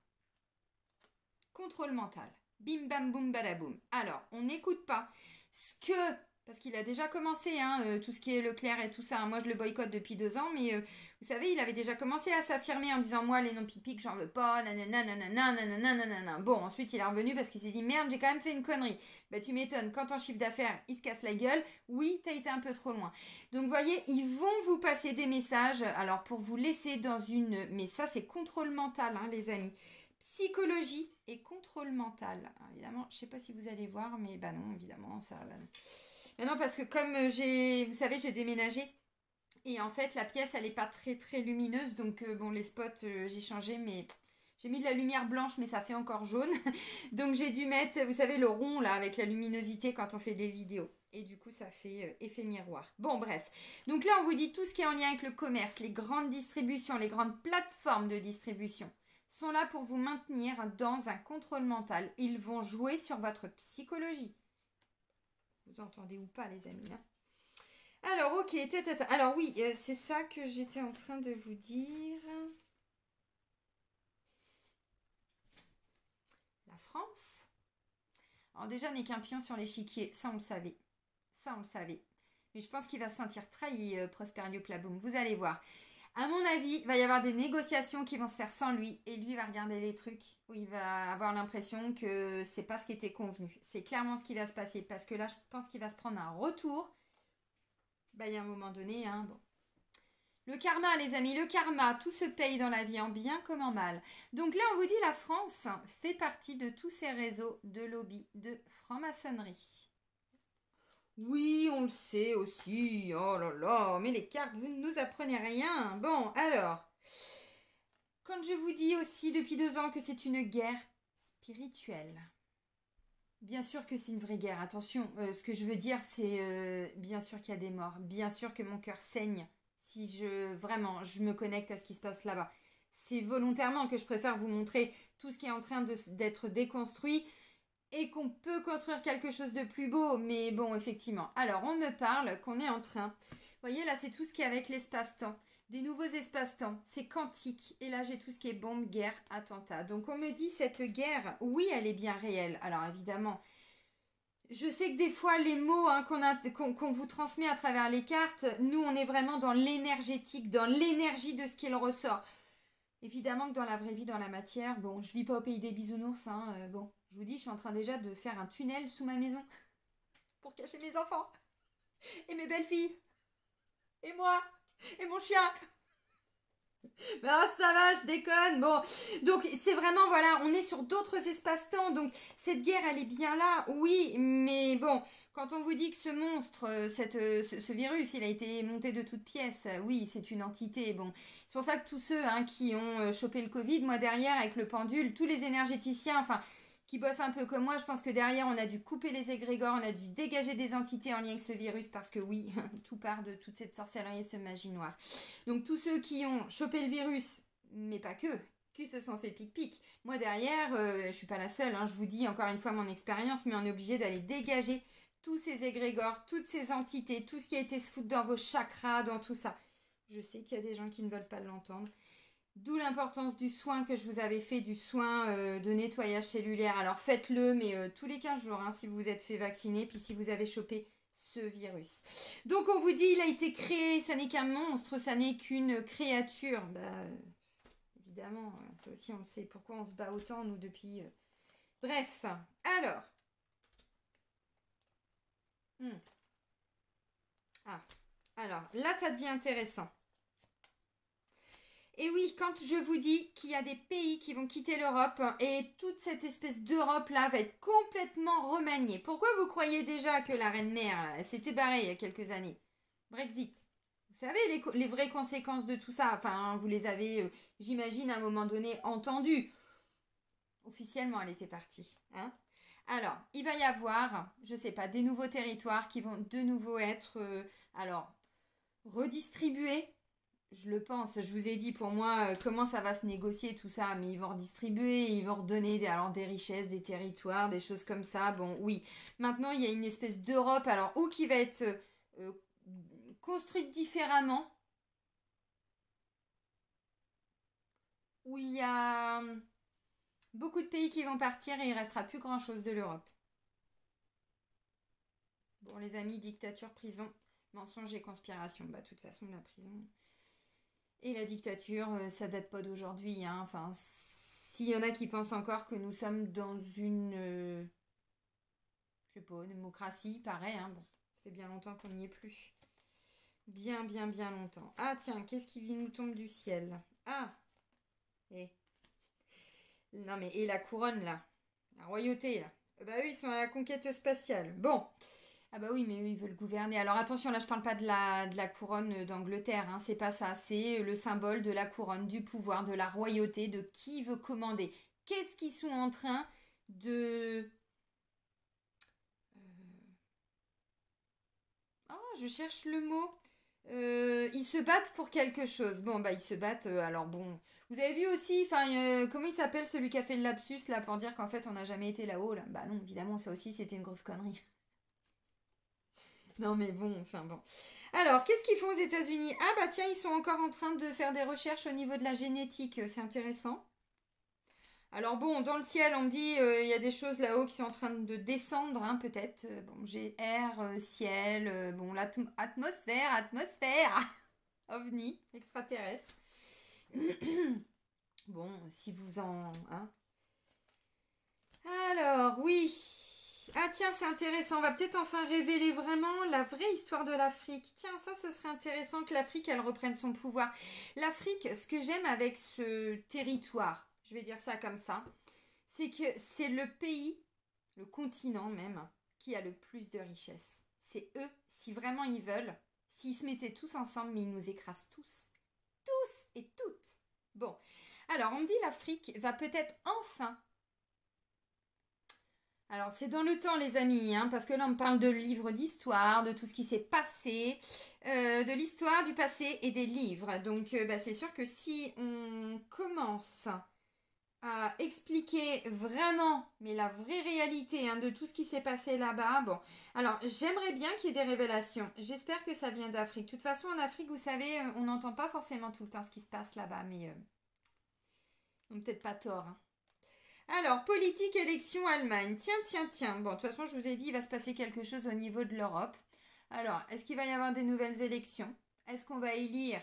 Contrôle mental. Bim bam boum badaboum. Alors, on n'écoute pas ce que... Parce qu'il a déjà commencé, hein, tout ce qui est Leclerc et tout ça. Moi, je le boycotte depuis 2 ans, mais vous savez, il avait déjà commencé à s'affirmer en disant moi, les non-pipiques, j'en veux pas, nanana, nanana, nanana, nanana. Bon, ensuite, il est revenu parce qu'il s'est dit merde, j'ai quand même fait une connerie. Bah, tu m'étonnes, quand ton chiffre d'affaires, il se casse la gueule, oui, t'as été un peu trop loin. Donc, vous voyez, ils vont vous passer des messages, alors pour vous laisser dans une. Mais ça, c'est contrôle mental, hein, les amis. Psychologie et contrôle mental. Alors, évidemment, je sais pas si vous allez voir, mais bah non, évidemment, ça. Mais non, parce que comme vous savez, j'ai déménagé. Et en fait, la pièce, elle n'est pas très très lumineuse. Donc, bon, les spots, j'ai changé, mais j'ai mis de la lumière blanche, mais ça fait encore jaune. Donc, j'ai dû mettre, vous savez, le rond, là, avec la luminosité quand on fait des vidéos. Et du coup, ça fait effet miroir. Bon, bref. Donc là, on vous dit tout ce qui est en lien avec le commerce, les grandes distributions, les grandes plateformes de distribution sont là pour vous maintenir dans un contrôle mental. Ils vont jouer sur votre psychologie. Vous entendez ou pas, les amis, hein. Alors, ok, alors oui, c'est ça que j'étais en train de vous dire. La France. Alors déjà, n'est qu'un pion sur l'échiquier, ça on le savait. Ça on le savait. Mais je pense qu'il va se sentir trahi, Prosperio Plaboum. Vous allez voir. À mon avis, il va y avoir des négociations qui vont se faire sans lui. Et lui va regarder les trucs où il va avoir l'impression que c'est pas ce qui était convenu. C'est clairement ce qui va se passer. Parce que là, je pense qu'il va se prendre un retour. Bah, il y a un moment donné, hein, bon. Le karma, les amis, le karma, tout se paye dans la vie, en bien comme en mal. Donc là, on vous dit, la France fait partie de tous ces réseaux de lobby de franc-maçonnerie. Oui, on le sait aussi. Oh là là, mais les cartes, vous ne nous apprenez rien. Bon, alors, quand je vous dis aussi depuis 2 ans que c'est une guerre spirituelle, bien sûr que c'est une vraie guerre, attention, ce que je veux dire, c'est bien sûr qu'il y a des morts, bien sûr que mon cœur saigne si je me connecte à ce qui se passe là-bas. C'est volontairement que je préfère vous montrer tout ce qui est en train d'être déconstruit et qu'on peut construire quelque chose de plus beau, mais bon, effectivement. Alors, on me parle qu'on est en train, vous voyez, là, c'est tout ce qui est avec l'espace-temps. Des nouveaux espaces-temps, c'est quantique. Et là, j'ai tout ce qui est bombe, guerre, attentat. Donc, on me dit, cette guerre, oui, elle est bien réelle. Alors, évidemment, je sais que des fois, les mots hein, qu'on vous transmet à travers les cartes, nous, on est vraiment dans l'énergétique, dans l'énergie de ce qu'il ressort. Évidemment que dans la vraie vie, dans la matière, bon, je vis pas au pays des bisounours, hein, bon, je vous dis, je suis en train déjà de faire un tunnel sous ma maison pour cacher mes enfants et mes belles-filles et moi et mon chien. Mais oh, ça va, je déconne. Bon, donc c'est vraiment, voilà, on est sur d'autres espaces-temps. Donc cette guerre, elle est bien là, oui, mais bon, quand on vous dit que ce monstre, ce virus, il a été monté de toutes pièces, oui, c'est une entité. Bon, c'est pour ça que tous ceux hein, qui ont chopé le Covid, moi derrière, avec le pendule, tous les énergéticiens, enfin, qui bossent un peu comme moi, je pense que derrière, on a dû couper les égrégores, on a dû dégager des entités en lien avec ce virus, parce que oui, tout part de toute cette sorcellerie et ce magie noire. Donc tous ceux qui ont chopé le virus, mais pas que, qui se sont fait pic-pic. Moi derrière, je suis pas la seule, hein, je vous dis encore une fois mon expérience, mais on est obligé d'aller dégager tous ces égrégores, toutes ces entités, tout ce qui a été se foutre dans vos chakras, dans tout ça. Je sais qu'il y a des gens qui ne veulent pas l'entendre. D'où l'importance du soin que je vous avais fait, du soin de nettoyage cellulaire. Alors faites-le, mais tous les 15 jours, hein, si vous vous êtes fait vacciner, puis si vous avez chopé ce virus. Donc on vous dit, il a été créé, ça n'est qu'un monstre, ça n'est qu'une créature. Bah, évidemment, ça aussi on le sait. Pourquoi on se bat autant, nous, depuis... Bref, alors... Ah, alors, là, ça devient intéressant. Et oui, quand je vous dis qu'il y a des pays qui vont quitter l'Europe et toute cette espèce d'Europe-là va être complètement remaniée. Pourquoi vous croyez déjà que la reine-mère s'était barrée il y a quelques années? Brexit. Vous savez les vraies conséquences de tout ça. Enfin, vous les avez, j'imagine, à un moment donné entendues. Officiellement, elle était partie. Hein. Alors, il va y avoir, je sais pas, des nouveaux territoires qui vont de nouveau être, alors, redistribués. Je le pense, je vous ai dit pour moi comment ça va se négocier tout ça, mais ils vont redistribuer, ils vont redonner des richesses, des territoires, des choses comme ça. Bon, oui. Maintenant, il y a une espèce d'Europe, alors, ou qui va être euh, construite différemment, où il y a beaucoup de pays qui vont partir et il restera plus grand-chose de l'Europe. Bon, les amis, dictature, prison, mensonge et conspiration. Bah, de toute façon, la prison et la dictature, ça date pas d'aujourd'hui, hein. Enfin, s'il y en a qui pensent encore que nous sommes dans une, je sais pas, une démocratie, pareil, hein. Bon, ça fait bien longtemps qu'on n'y est plus. Bien, bien, bien longtemps. Ah, tiens, qu'est-ce qui nous tombe du ciel? Ah, et... Non, mais, et la couronne, là? La royauté, là? Bah oui, ils sont à la conquête spatiale. Bon. Ah bah oui, mais eux, ils veulent gouverner. Alors attention, là, je parle pas de la couronne d'Angleterre, hein, c'est pas ça. C'est le symbole de la couronne, du pouvoir, de la royauté, de qui veut commander. Qu'est-ce qu'ils sont en train de... Ah, je cherche le mot. Ils se battent pour quelque chose. Bon, bah ils se battent. Alors bon, vous avez vu aussi, enfin, comment il s'appelle celui qui a fait le lapsus là pour dire qu'en fait on n'a jamais été là-haut là. Bah non, évidemment, ça aussi c'était une grosse connerie. Non mais bon, enfin bon. Alors, qu'est-ce qu'ils font aux États-Unis? Ah bah tiens, ils sont encore en train de faire des recherches au niveau de la génétique, c'est intéressant. Alors bon, dans le ciel, on me dit il y a des choses là-haut qui sont en train de descendre, hein, peut-être. Bon, j'ai air, ciel, bon, atmosphère, ovni, extraterrestre. Bon, si vous en... Hein. Alors, oui. Ah tiens, c'est intéressant. On va peut-être enfin révéler vraiment la vraie histoire de l'Afrique. Tiens, ça, ce serait intéressant que l'Afrique, elle reprenne son pouvoir. L'Afrique, ce que j'aime avec ce territoire, je vais dire ça comme ça, c'est que c'est le pays, le continent même, qui a le plus de richesses. C'est eux, si vraiment ils veulent, s'ils se mettaient tous ensemble, mais ils nous écrasent tous. Tous et toutes. Bon, alors on me dit l'Afrique va peut-être enfin... Alors c'est dans le temps les amis, hein, parce que là on me parle de livres d'histoire, de tout ce qui s'est passé, de l'histoire, du passé et des livres. Donc bah, c'est sûr que si on commence à expliquer vraiment, mais la vraie réalité hein, de tout ce qui s'est passé là-bas. Bon, alors j'aimerais bien qu'il y ait des révélations. J'espère que ça vient d'Afrique. De toute façon, en Afrique, vous savez, on n'entend pas forcément tout le temps ce qui se passe là-bas, mais on n'a peut-être pas tort. Hein. Alors, politique, élection, Allemagne. Tiens, tiens, tiens. Bon, de toute façon, je vous ai dit, il va se passer quelque chose au niveau de l'Europe. Alors, est-ce qu'il va y avoir des nouvelles élections? Est-ce qu'on va élire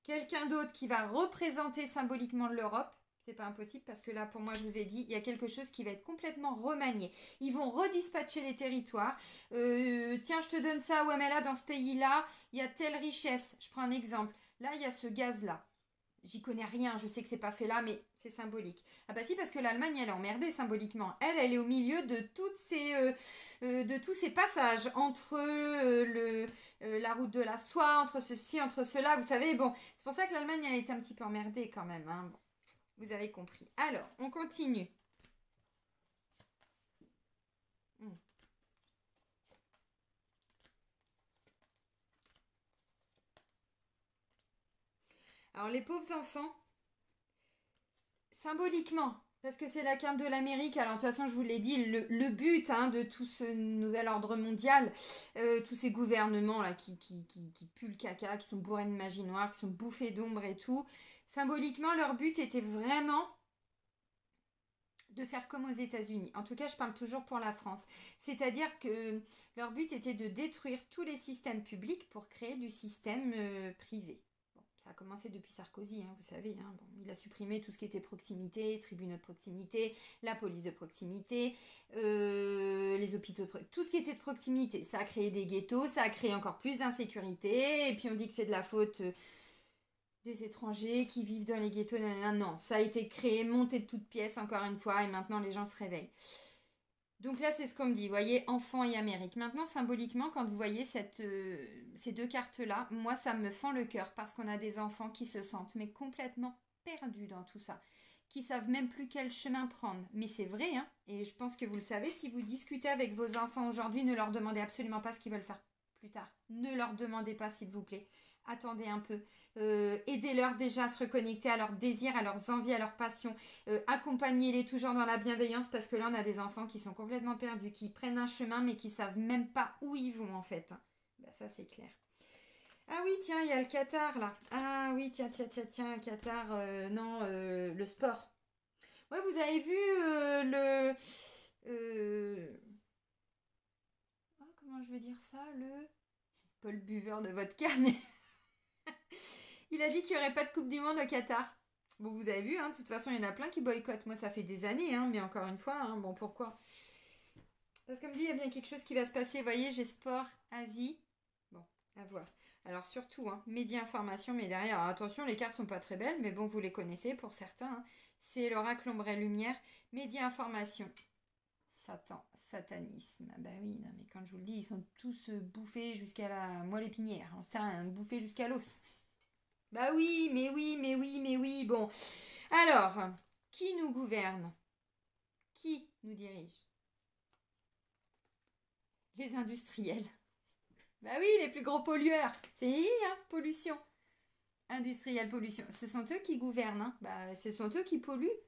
quelqu'un d'autre qui va représenter symboliquement l'Europe? C'est pas impossible parce que là, pour moi, je vous ai dit, il y a quelque chose qui va être complètement remanié. Ils vont redispatcher les territoires. Tiens, je te donne ça. Ouais, mais là, dans ce pays-là, il y a telle richesse. Je prends un exemple. Là, il y a ce gaz-là. J'y connais rien, je sais que c'est pas fait là, mais c'est symbolique. Ah bah si, parce que l'Allemagne, elle est emmerdée symboliquement. Elle est au milieu de de tous ces passages entre la route de la soie, entre ceci, entre cela. Vous savez, bon, c'est pour ça que l'Allemagne, elle est un petit peu emmerdée quand même. Hein. Bon, vous avez compris. Alors, on continue. Hmm. Alors, les pauvres enfants, symboliquement, parce que c'est la carte de l'Amérique. Alors, de toute façon, je vous l'ai dit, le but hein, de tout ce nouvel ordre mondial, tous ces gouvernements là qui puent le caca, qui sont bourrés de magie noire, qui sont bouffés d'ombre et tout, symboliquement, leur but était vraiment de faire comme aux États-Unis. En tout cas, je parle toujours pour la France. C'est-à-dire que leur but était de détruire tous les systèmes publics pour créer du système privé. Bon, ça a commencé depuis Sarkozy, hein, vous savez. Hein. Bon, il a supprimé tout ce qui était proximité, tribunaux de proximité, la police de proximité, les hôpitaux de proximité, tout ce qui était de proximité. Ça a créé des ghettos, ça a créé encore plus d'insécurité. Et puis on dit que c'est de la faute... des étrangers qui vivent dans les ghettos, nanana. Non, ça a été créé, monté de toutes pièces, encore une fois, et maintenant les gens se réveillent. Donc là, c'est ce qu'on me dit, vous voyez, enfants et Amérique. Maintenant, symboliquement, quand vous voyez ces deux cartes-là, moi, ça me fend le cœur, parce qu'on a des enfants qui se sentent, mais complètement perdus dans tout ça, qui savent même plus quel chemin prendre. Mais c'est vrai, hein, et je pense que vous le savez, si vous discutez avec vos enfants aujourd'hui, ne leur demandez absolument pas ce qu'ils veulent faire plus tard. Ne leur demandez pas, s'il vous plaît. Attendez un peu. Aidez-leur déjà à se reconnecter à leurs désirs, à leurs envies, à leurs passions. Accompagnez-les toujours dans la bienveillance parce que là, on a des enfants qui sont complètement perdus, qui prennent un chemin mais qui savent même pas où ils vont en fait. Bah, ça, c'est clair. Ah oui, tiens, il y a le Qatar là. Ah oui, tiens, Qatar, non, le sport. Ouais, vous avez vu le... comment comment je vais dire ça, pas le buveur de vodka, mais il a dit qu'il n'y aurait pas de Coupe du Monde au Qatar. Bon, vous avez vu, hein, de toute façon, il y en a plein qui boycottent. Moi, ça fait des années, hein, mais encore une fois, hein, bon, pourquoi? Parce que me dit, il y a bien quelque chose qui va se passer. Vous voyez, j'ai sport, Asie. Bon, à voir. Alors surtout, hein, médias information, mais derrière, alors, attention, les cartes sont pas très belles, mais bon, vous les connaissez pour certains. Hein. C'est l'oracle ombre et lumière, médias information. Satan, satanisme. Bah oui, non, mais quand je vous le dis, ils sont tous bouffés jusqu'à la moelle épinière. Ça, bouffés jusqu'à l'os. Bah oui, mais oui, mais oui, mais oui. Bon, alors, qui nous gouverne? Qui nous dirige? Les industriels. Bah oui, les plus gros pollueurs. C'est hein, pollution. Industrielle pollution. Ce sont eux qui gouvernent. Hein. Bah, ce sont eux qui polluent.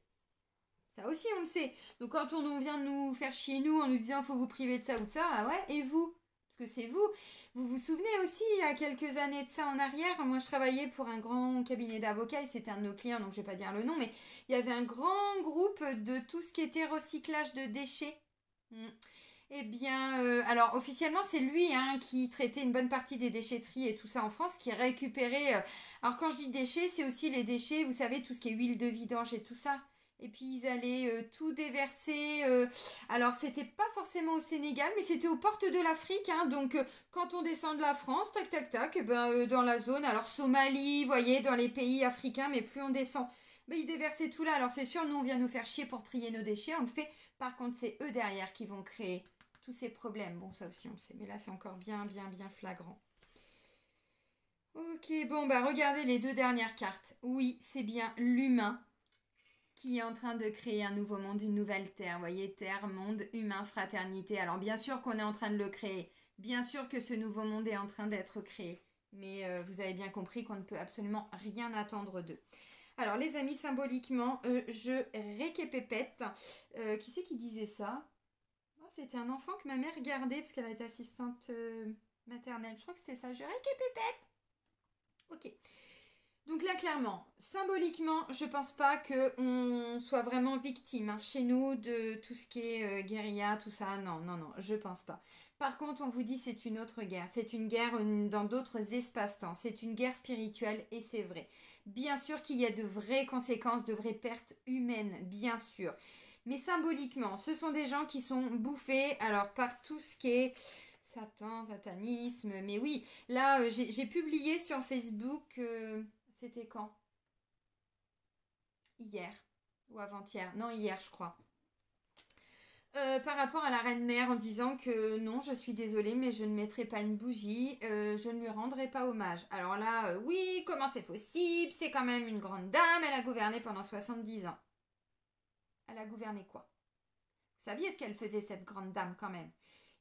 Ça aussi, on le sait. Donc, quand on vient de nous faire chier, nous, en nous disant faut vous priver de ça ou de ça, ah ouais, et vous? Parce que c'est vous. Vous vous souvenez aussi, il y a quelques années de ça en arrière, moi je travaillais pour un grand cabinet d'avocats et c'était un de nos clients, donc je ne vais pas dire le nom, mais il y avait un grand groupe de tout ce qui était recyclage de déchets. Eh bien, alors officiellement, c'est lui hein, qui traitait une bonne partie des déchetteries et tout ça en France, qui récupérait. Alors quand je dis déchets, c'est aussi les déchets, vous savez, tout ce qui est huile de vidange et tout ça. Et puis ils allaient tout déverser. Alors c'était pas forcément au Sénégal, mais c'était aux portes de l'Afrique. Hein, donc quand on descend de la France, tac tac tac, eh ben, dans la zone, alors Somalie, vous voyez, dans les pays africains, mais plus on descend. Mais ils déversaient tout là. Alors c'est sûr, nous on vient nous faire chier pour trier nos déchets, on le fait. Par contre, c'est eux derrière qui vont créer tous ces problèmes. Bon, ça aussi on le sait, mais là c'est encore bien, bien, bien flagrant. Ok, bon, bah regardez les deux dernières cartes. Oui, c'est bien l'humain qui est en train de créer un nouveau monde, une nouvelle terre. Vous voyez, terre, monde, humain, fraternité. Alors bien sûr qu'on est en train de le créer. Bien sûr que ce nouveau monde est en train d'être créé. Mais vous avez bien compris qu'on ne peut absolument rien attendre d'eux. Alors les amis, symboliquement, je récépépète. Qui c'est qui disait ça? C'était un enfant que ma mère gardait parce qu'elle était assistante maternelle. Je crois que c'était ça. Je récépépète. Ok. Donc là, clairement, symboliquement, je pense pas qu'on soit vraiment victime hein, chez nous de tout ce qui est guérilla, tout ça. Non, non, non, je pense pas. Par contre, on vous dit c'est une autre guerre. C'est une guerre dans d'autres espaces-temps. C'est une guerre spirituelle et c'est vrai. Bien sûr qu'il y a de vraies conséquences, de vraies pertes humaines, bien sûr. Mais symboliquement, ce sont des gens qui sont bouffés alors par tout ce qui est Satan, satanisme. Mais oui, là, j'ai publié sur Facebook, c'était quand? Hier ou avant-hier? Non, hier, je crois. Par rapport à la reine-mère en disant que non, je suis désolée, mais je ne mettrai pas une bougie, je ne lui rendrai pas hommage. Alors là, oui, comment c'est possible? C'est quand même une grande dame, elle a gouverné pendant 70 ans. Elle a gouverné quoi? Vous saviez ce qu'elle faisait, cette grande dame, quand même?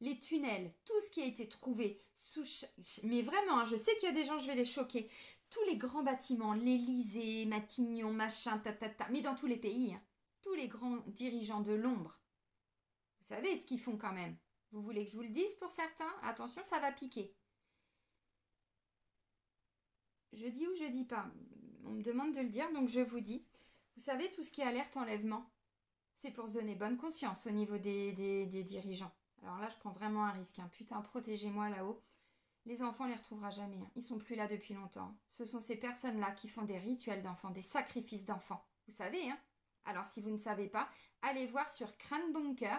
Les tunnels, tout ce qui a été trouvé sous... Mais vraiment, hein, je sais qu'il y a des gens, je vais les choquer. Tous les grands bâtiments, l'Élysée, Matignon, machin, tatata, mais dans tous les pays, hein, tous les grands dirigeants de l'ombre, vous savez ce qu'ils font quand même. Vous voulez que je vous le dise pour certains? Attention, ça va piquer. Je dis ou je dis pas? On me demande de le dire, donc je vous dis. Vous savez, tout ce qui est alerte enlèvement, c'est pour se donner bonne conscience au niveau des dirigeants. Alors là, je prends vraiment un risque. Hein. Putain, protégez-moi là-haut. Les enfants, on les retrouvera jamais. Hein. Ils sont plus là depuis longtemps. Ce sont ces personnes-là qui font des rituels d'enfants, des sacrifices d'enfants. Vous savez, hein? Alors, si vous ne savez pas, allez voir sur Crâne Bunker.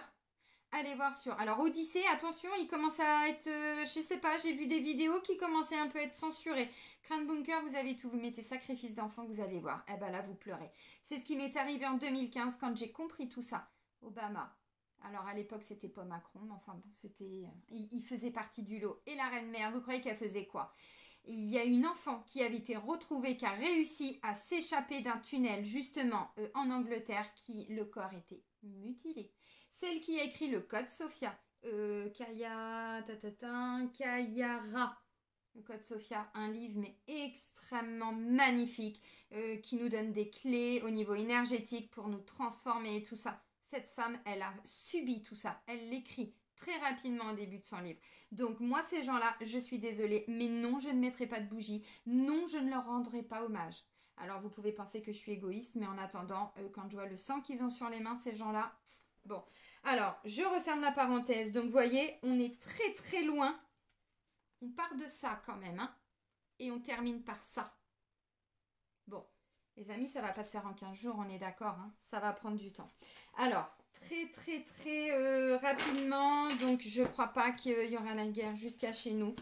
Allez voir sur... Alors, Odyssée, attention, il commence à être... je sais pas, j'ai vu des vidéos qui commençaient un peu à être censurées. Crâne Bunker, vous avez tout. Vous mettez sacrifice d'enfants, vous allez voir. Eh ben là, vous pleurez. C'est ce qui m'est arrivé en 2015 quand j'ai compris tout ça. Obama. Alors à l'époque c'était pas Macron, mais enfin bon c'était... Il faisait partie du lot. Et la reine-mère, vous croyez qu'elle faisait quoi? Il y a une enfant qui avait été retrouvée, qui a réussi à s'échapper d'un tunnel justement en Angleterre, qui le corps était mutilé. Celle qui a écrit le code Sophia, Kayara. Le code Sophia, un livre mais extrêmement magnifique qui nous donne des clés au niveau énergétique pour nous transformer et tout ça. Cette femme, elle a subi tout ça. Elle l'écrit très rapidement au début de son livre. Donc moi, ces gens-là, je suis désolée, mais non, je ne mettrai pas de bougie. Non, je ne leur rendrai pas hommage. Alors vous pouvez penser que je suis égoïste, mais en attendant, quand je vois le sang qu'ils ont sur les mains, ces gens-là... Bon, Alors, je referme la parenthèse. Donc, vous voyez, on est très très loin. On part de ça quand même, hein. Et on termine par ça. Bon, les amis, ça va pas se faire en 15 jours, on est d'accord, hein. Ça va prendre du temps. Alors, très très très rapidement, donc je crois pas qu'il y aura la guerre jusqu'à chez nous.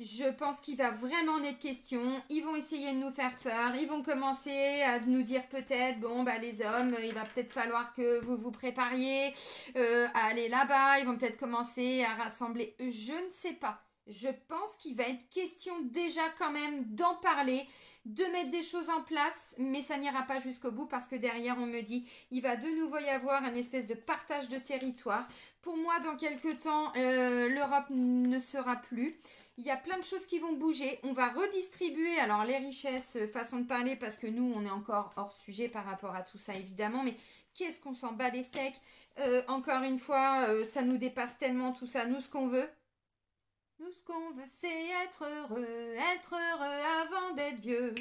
Je pense qu'il va vraiment en être question. Ils vont essayer de nous faire peur. Ils vont commencer à nous dire peut-être, bon, bah les hommes, il va peut-être falloir que vous vous prépariez à aller là-bas. Ils vont peut-être commencer à rassembler. Je ne sais pas. Je pense qu'il va être question déjà quand même d'en parler, de mettre des choses en place, mais ça n'ira pas jusqu'au bout parce que derrière on me dit il va de nouveau y avoir un espèce de partage de territoire. Pour moi, dans quelques temps, l'Europe ne sera plus. Il y a plein de choses qui vont bouger. On va redistribuer alors les richesses, façon de parler, parce que nous, on est encore hors sujet par rapport à tout ça, évidemment. Mais qu'est-ce qu'on s'en bat les steaks. Encore une fois, ça nous dépasse tellement tout ça. Nous, ce qu'on veut, c'est être heureux avant d'être vieux.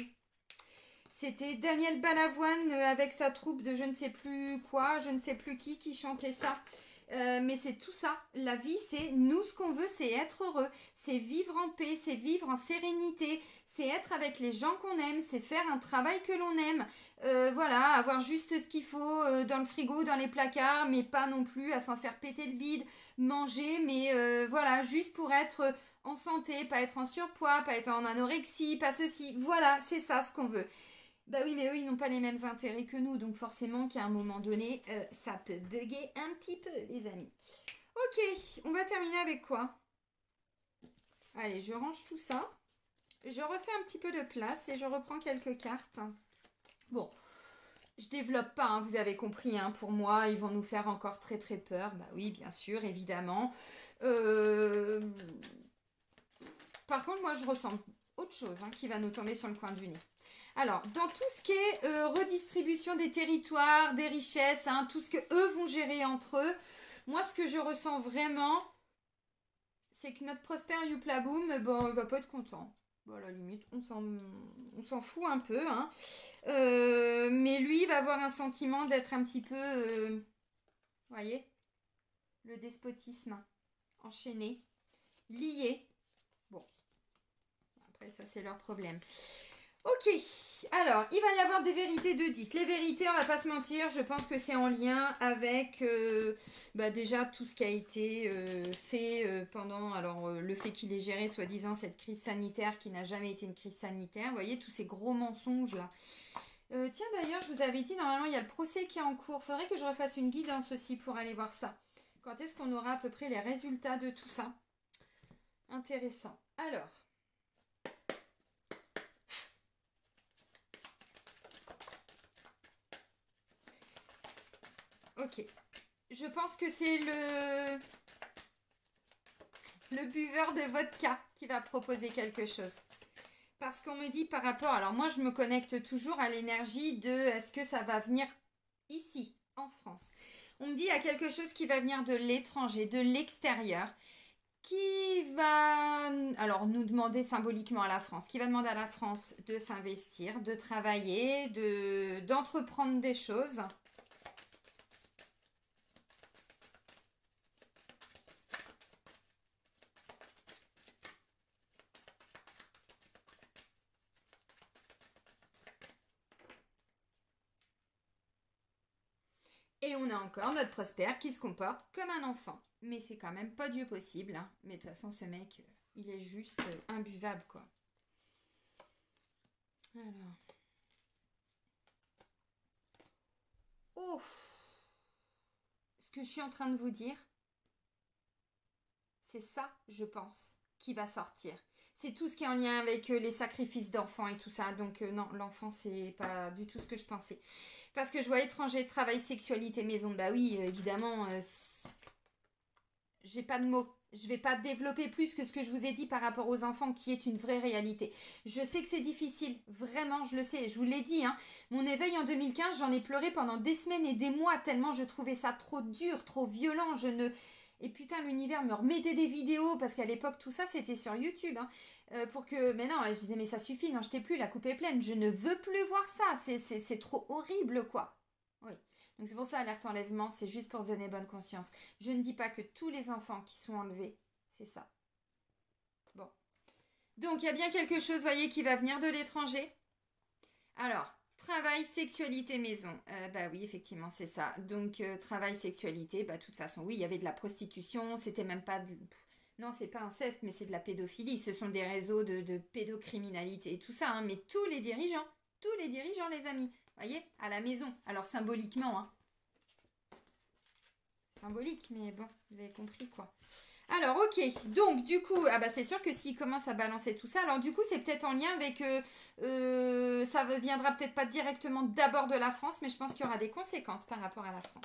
C'était Daniel Balavoine avec sa troupe de je ne sais plus quoi, je ne sais plus qui chantait ça. Mais c'est tout ça. La vie, c'est nous, ce qu'on veut, c'est être heureux. C'est vivre en paix, c'est vivre en sérénité. C'est être avec les gens qu'on aime, c'est faire un travail que l'on aime. Voilà, avoir juste ce qu'il faut dans le frigo, dans les placards, mais pas non plus à s'en faire péter le bide. Manger, mais voilà, juste pour être en santé, pas être en surpoids, pas être en anorexie, pas ceci. Voilà, c'est ça ce qu'on veut. Bah oui, mais eux, ils n'ont pas les mêmes intérêts que nous, donc forcément qu'à un moment donné, ça peut bugger un petit peu, les amis. Ok, on va terminer avec quoi? Allez, je range tout ça. Je refais un petit peu de place et je reprends quelques cartes. Bon, je développe pas, hein, vous avez compris, hein, pour moi, ils vont nous faire encore très très peur. Bah oui, bien sûr, évidemment. Par contre, moi, je ressens autre chose hein, qui va nous tomber sur le coin du nez. Alors, dans tout ce qui est redistribution des territoires, des richesses, hein, tout ce que eux vont gérer entre eux, moi, ce que je ressens vraiment, c'est que notre Prosper Youplaboum, bon, il va pas être content. Bon, à la limite, on s'en fout un peu, hein. Mais lui, il va avoir un sentiment d'être un petit peu, vous voyez, le despotisme, enchaîné, lié. Bon, après, ça, c'est leur problème. Ok, alors il va y avoir des vérités de dites. Les vérités, on va pas se mentir, je pense que c'est en lien avec déjà tout ce qui a été fait pendant le fait qu'il ait géré soi-disant cette crise sanitaire qui n'a jamais été une crise sanitaire. Vous voyez, tous ces gros mensonges là. Tiens d'ailleurs, je vous avais dit, normalement il y a le procès qui est en cours. Faudrait que je refasse une guidance aussi pour aller voir ça. Quand est-ce qu'on aura à peu près les résultats de tout ça? Intéressant. Alors. Ok. Je pense que c'est le buveur de vodka qui va proposer quelque chose. Parce qu'on me dit par rapport... Alors moi, je me connecte toujours à l'énergie de est-ce que ça va venir ici, en France. On me dit il y a quelque chose qui va venir de l'étranger, de l'extérieur, qui va alors nous demander symboliquement à la France, qui va demander à la France de s'investir, de travailler, d'entreprendre des choses. Et on a encore notre Prosper qui se comporte comme un enfant. Mais c'est quand même pas Dieu possible. Hein. Mais de toute façon, ce mec, il est juste imbuvable, quoi. Alors. Oh. Ce que je suis en train de vous dire, c'est ça, je pense, qui va sortir. C'est tout ce qui est en lien avec les sacrifices d'enfants et tout ça. Donc non, l'enfant, c'est pas du tout ce que je pensais. Parce que je vois étranger, travail, sexualité, maison. Bah oui, évidemment, j'ai pas de mots. Je vais pas développer plus que ce que je vous ai dit par rapport aux enfants, qui est une vraie réalité. Je sais que c'est difficile, vraiment, je le sais. Je vous l'ai dit, hein. Mon éveil en 2015, j'en ai pleuré pendant des semaines et des mois, tellement je trouvais ça trop dur, trop violent. Et putain, l'univers me remettait des vidéos, parce qu'à l'époque, tout ça, c'était sur YouTube, hein, pour que... Mais non, je disais, mais ça suffit, n'en jetez plus, la coupe est pleine. Je ne veux plus voir ça, c'est trop horrible, quoi. Oui. Donc c'est pour ça, alerte enlèvement, c'est juste pour se donner bonne conscience. Je ne dis pas que tous les enfants qui sont enlevés, c'est ça. Bon. Donc il y a bien quelque chose, voyez, qui va venir de l'étranger. Alors, travail, sexualité, maison. Bah oui, effectivement, c'est ça. Donc, travail, sexualité, bah de toute façon, oui, il y avait de la prostitution, c'était même pas de... Non, c'est pas inceste, mais c'est de la pédophilie. Ce sont des réseaux de pédocriminalité et tout ça, hein. Mais tous les dirigeants, les amis, voyez, à la maison. Alors, symboliquement, hein. Symbolique, mais bon, vous avez compris, quoi. Alors, ok, donc du coup, ah bah c'est sûr que s'il commence à balancer tout ça, alors du coup, c'est peut-être en lien avec, ça ne viendra peut-être pas directement d'abord de la France, mais je pense qu'il y aura des conséquences par rapport à la France.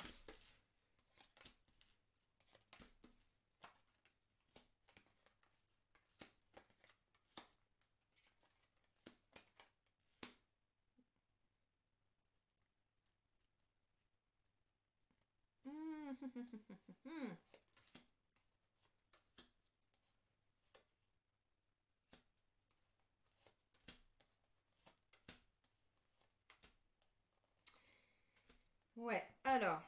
Ouais, alors,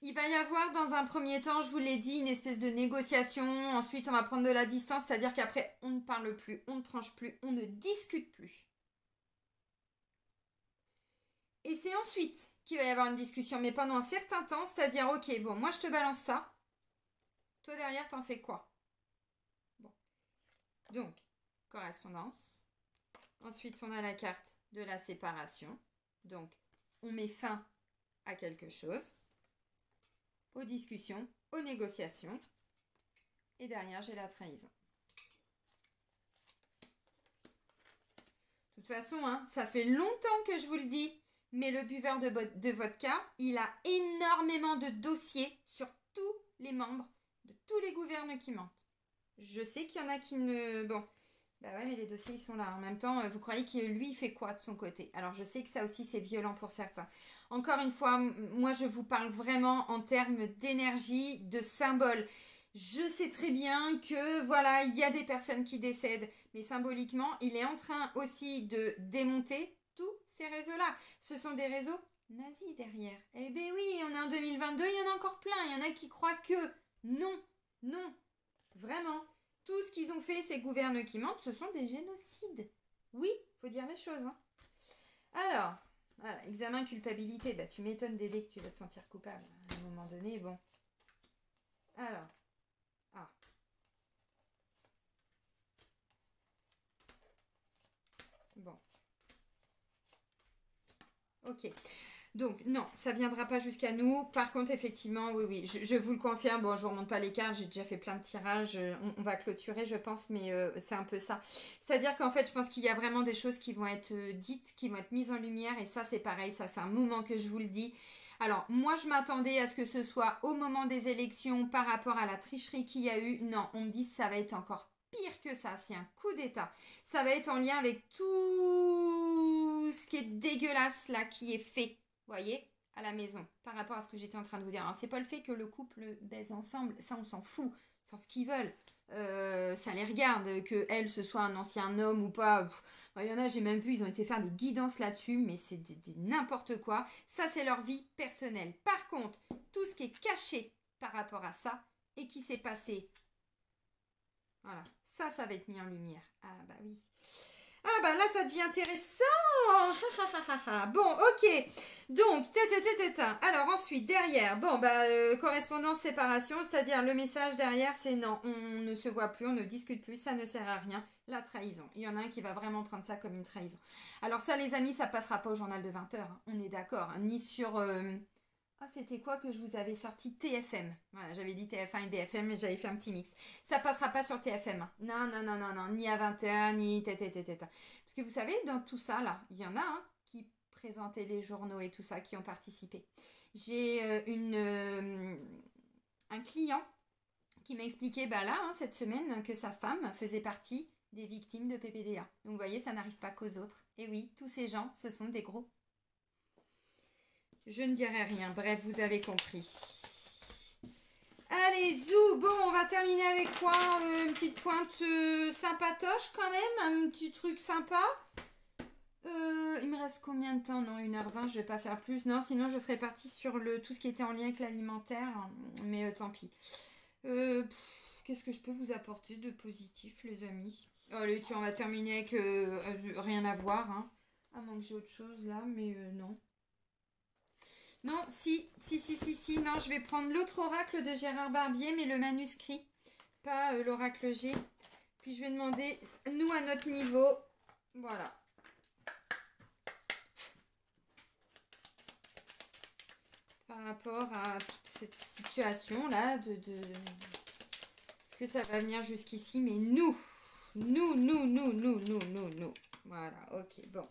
il va y avoir dans un premier temps, je vous l'ai dit, une espèce de négociation. Ensuite, on va prendre de la distance, c'est-à-dire qu'après, on ne parle plus, on ne tranche plus, on ne discute plus. Et c'est ensuite qu'il va y avoir une discussion, mais pendant un certain temps, c'est-à-dire, ok, bon, moi je te balance ça, toi derrière, t'en fais quoi? Bon. Donc, correspondance. Ensuite, on a la carte de la séparation. Donc, on met fin à quelque chose, aux discussions, aux négociations. Et derrière, j'ai la trahison. De toute façon, hein, ça fait longtemps que je vous le dis, mais le buveur de vodka, il a énormément de dossiers sur tous les membres de tous les gouvernements qui mentent. Je sais qu'il y en a qui ne... Bon, bah ouais, mais les dossiers, ils sont là. En même temps, vous croyez que lui, il fait quoi de son côté? Alors, je sais que ça aussi, c'est violent pour certains. Encore une fois, moi, je vous parle vraiment en termes d'énergie, de symboles. Je sais très bien que, voilà, il y a des personnes qui décèdent, mais symboliquement, il est en train aussi de démonter tous ces réseaux-là. Ce sont des réseaux nazis derrière. Eh bien oui, on est en 2022, il y en a encore plein. Il y en a qui croient que non, non, vraiment. Tout ce qu'ils ont fait, ces gouvernements qui mentent, ce sont des génocides. Oui, faut dire les choses. Hein. Alors, voilà, examen culpabilité. Bah, tu m'étonnes d'aider que tu vas te sentir coupable. À un moment donné, bon. Alors, ah. Bon. Ok. Donc, non, ça ne viendra pas jusqu'à nous. Par contre, effectivement, oui, je vous le confirme. Bon, je ne vous remonte pas les cartes, j'ai déjà fait plein de tirages. On va clôturer, je pense, mais c'est un peu ça. C'est-à-dire qu'en fait, je pense qu'il y a vraiment des choses qui vont être dites, qui vont être mises en lumière. Et ça, c'est pareil, ça fait un moment que je vous le dis. Alors, moi, je m'attendais à ce que ce soit au moment des élections par rapport à la tricherie qu'il y a eu. Non, on me dit que ça va être encore pire que ça. C'est un coup d'État. Ça va être en lien avec tout ce qui est dégueulasse là qui est fait. Voyez, à la maison, par rapport à ce que j'étais en train de vous dire. Alors, c'est pas le fait que le couple baise ensemble, ça on s'en fout, ils font ce qu'ils veulent, ça les regarde, que elle ce soit un ancien homme ou pas. Il y en a, j'ai même vu, ils ont été faire des guidances là-dessus, mais c'est n'importe quoi. Ça, c'est leur vie personnelle. Par contre, tout ce qui est caché par rapport à ça et qui s'est passé, voilà, ça va être mis en lumière. Ah bah oui. Ah bah là ça devient intéressant. Bon, ok. Donc, alors ensuite, derrière, bon bah correspondance, séparation, c'est-à-dire le message derrière, c'est non, on ne se voit plus, on ne discute plus, ça ne sert à rien, la trahison. Il y en a un qui va vraiment prendre ça comme une trahison. Alors ça les amis, ça passera pas au journal de 20h, hein, on est d'accord, hein, ni sur... Ah, c'était quoi que je vous avais sorti? TFM. Voilà, j'avais dit TF1 et BFM, mais j'avais fait un petit mix. Ça passera pas sur TFM. Hein. Non, non, non, non, non. Ni à 20h, ni tata. Parce que vous savez, dans tout ça, là, il y en a qui présentaient les journaux et tout ça, qui ont participé. J'ai un client qui m'a expliqué, bah là, cette semaine, que sa femme faisait partie des victimes de PPDA. Donc, vous voyez, ça n'arrive pas qu'aux autres. Et oui, tous ces gens, ce sont des gros. Je ne dirai rien. Bref, vous avez compris. Allez, zou. Bon, on va terminer avec quoi? Une petite pointe sympatoche quand même. Un petit truc sympa. Il me reste combien de temps? Non, 1h20, je vais pas faire plus. Non, sinon je serais partie sur tout ce qui était en lien avec l'alimentaire. Mais tant pis. Qu'est-ce que je peux vous apporter de positif, les amis? Allez, tiens, on va terminer avec rien à voir. Hein. À moins que j'ai autre chose là, mais non. Non, si, non, je vais prendre l'autre oracle de Gérard Barbier, mais le manuscrit, pas l'oracle G. Puis je vais demander, nous à notre niveau, voilà. Par rapport à toute cette situation-là, est-ce que ça va venir jusqu'ici? Mais nous. Voilà, ok, bon.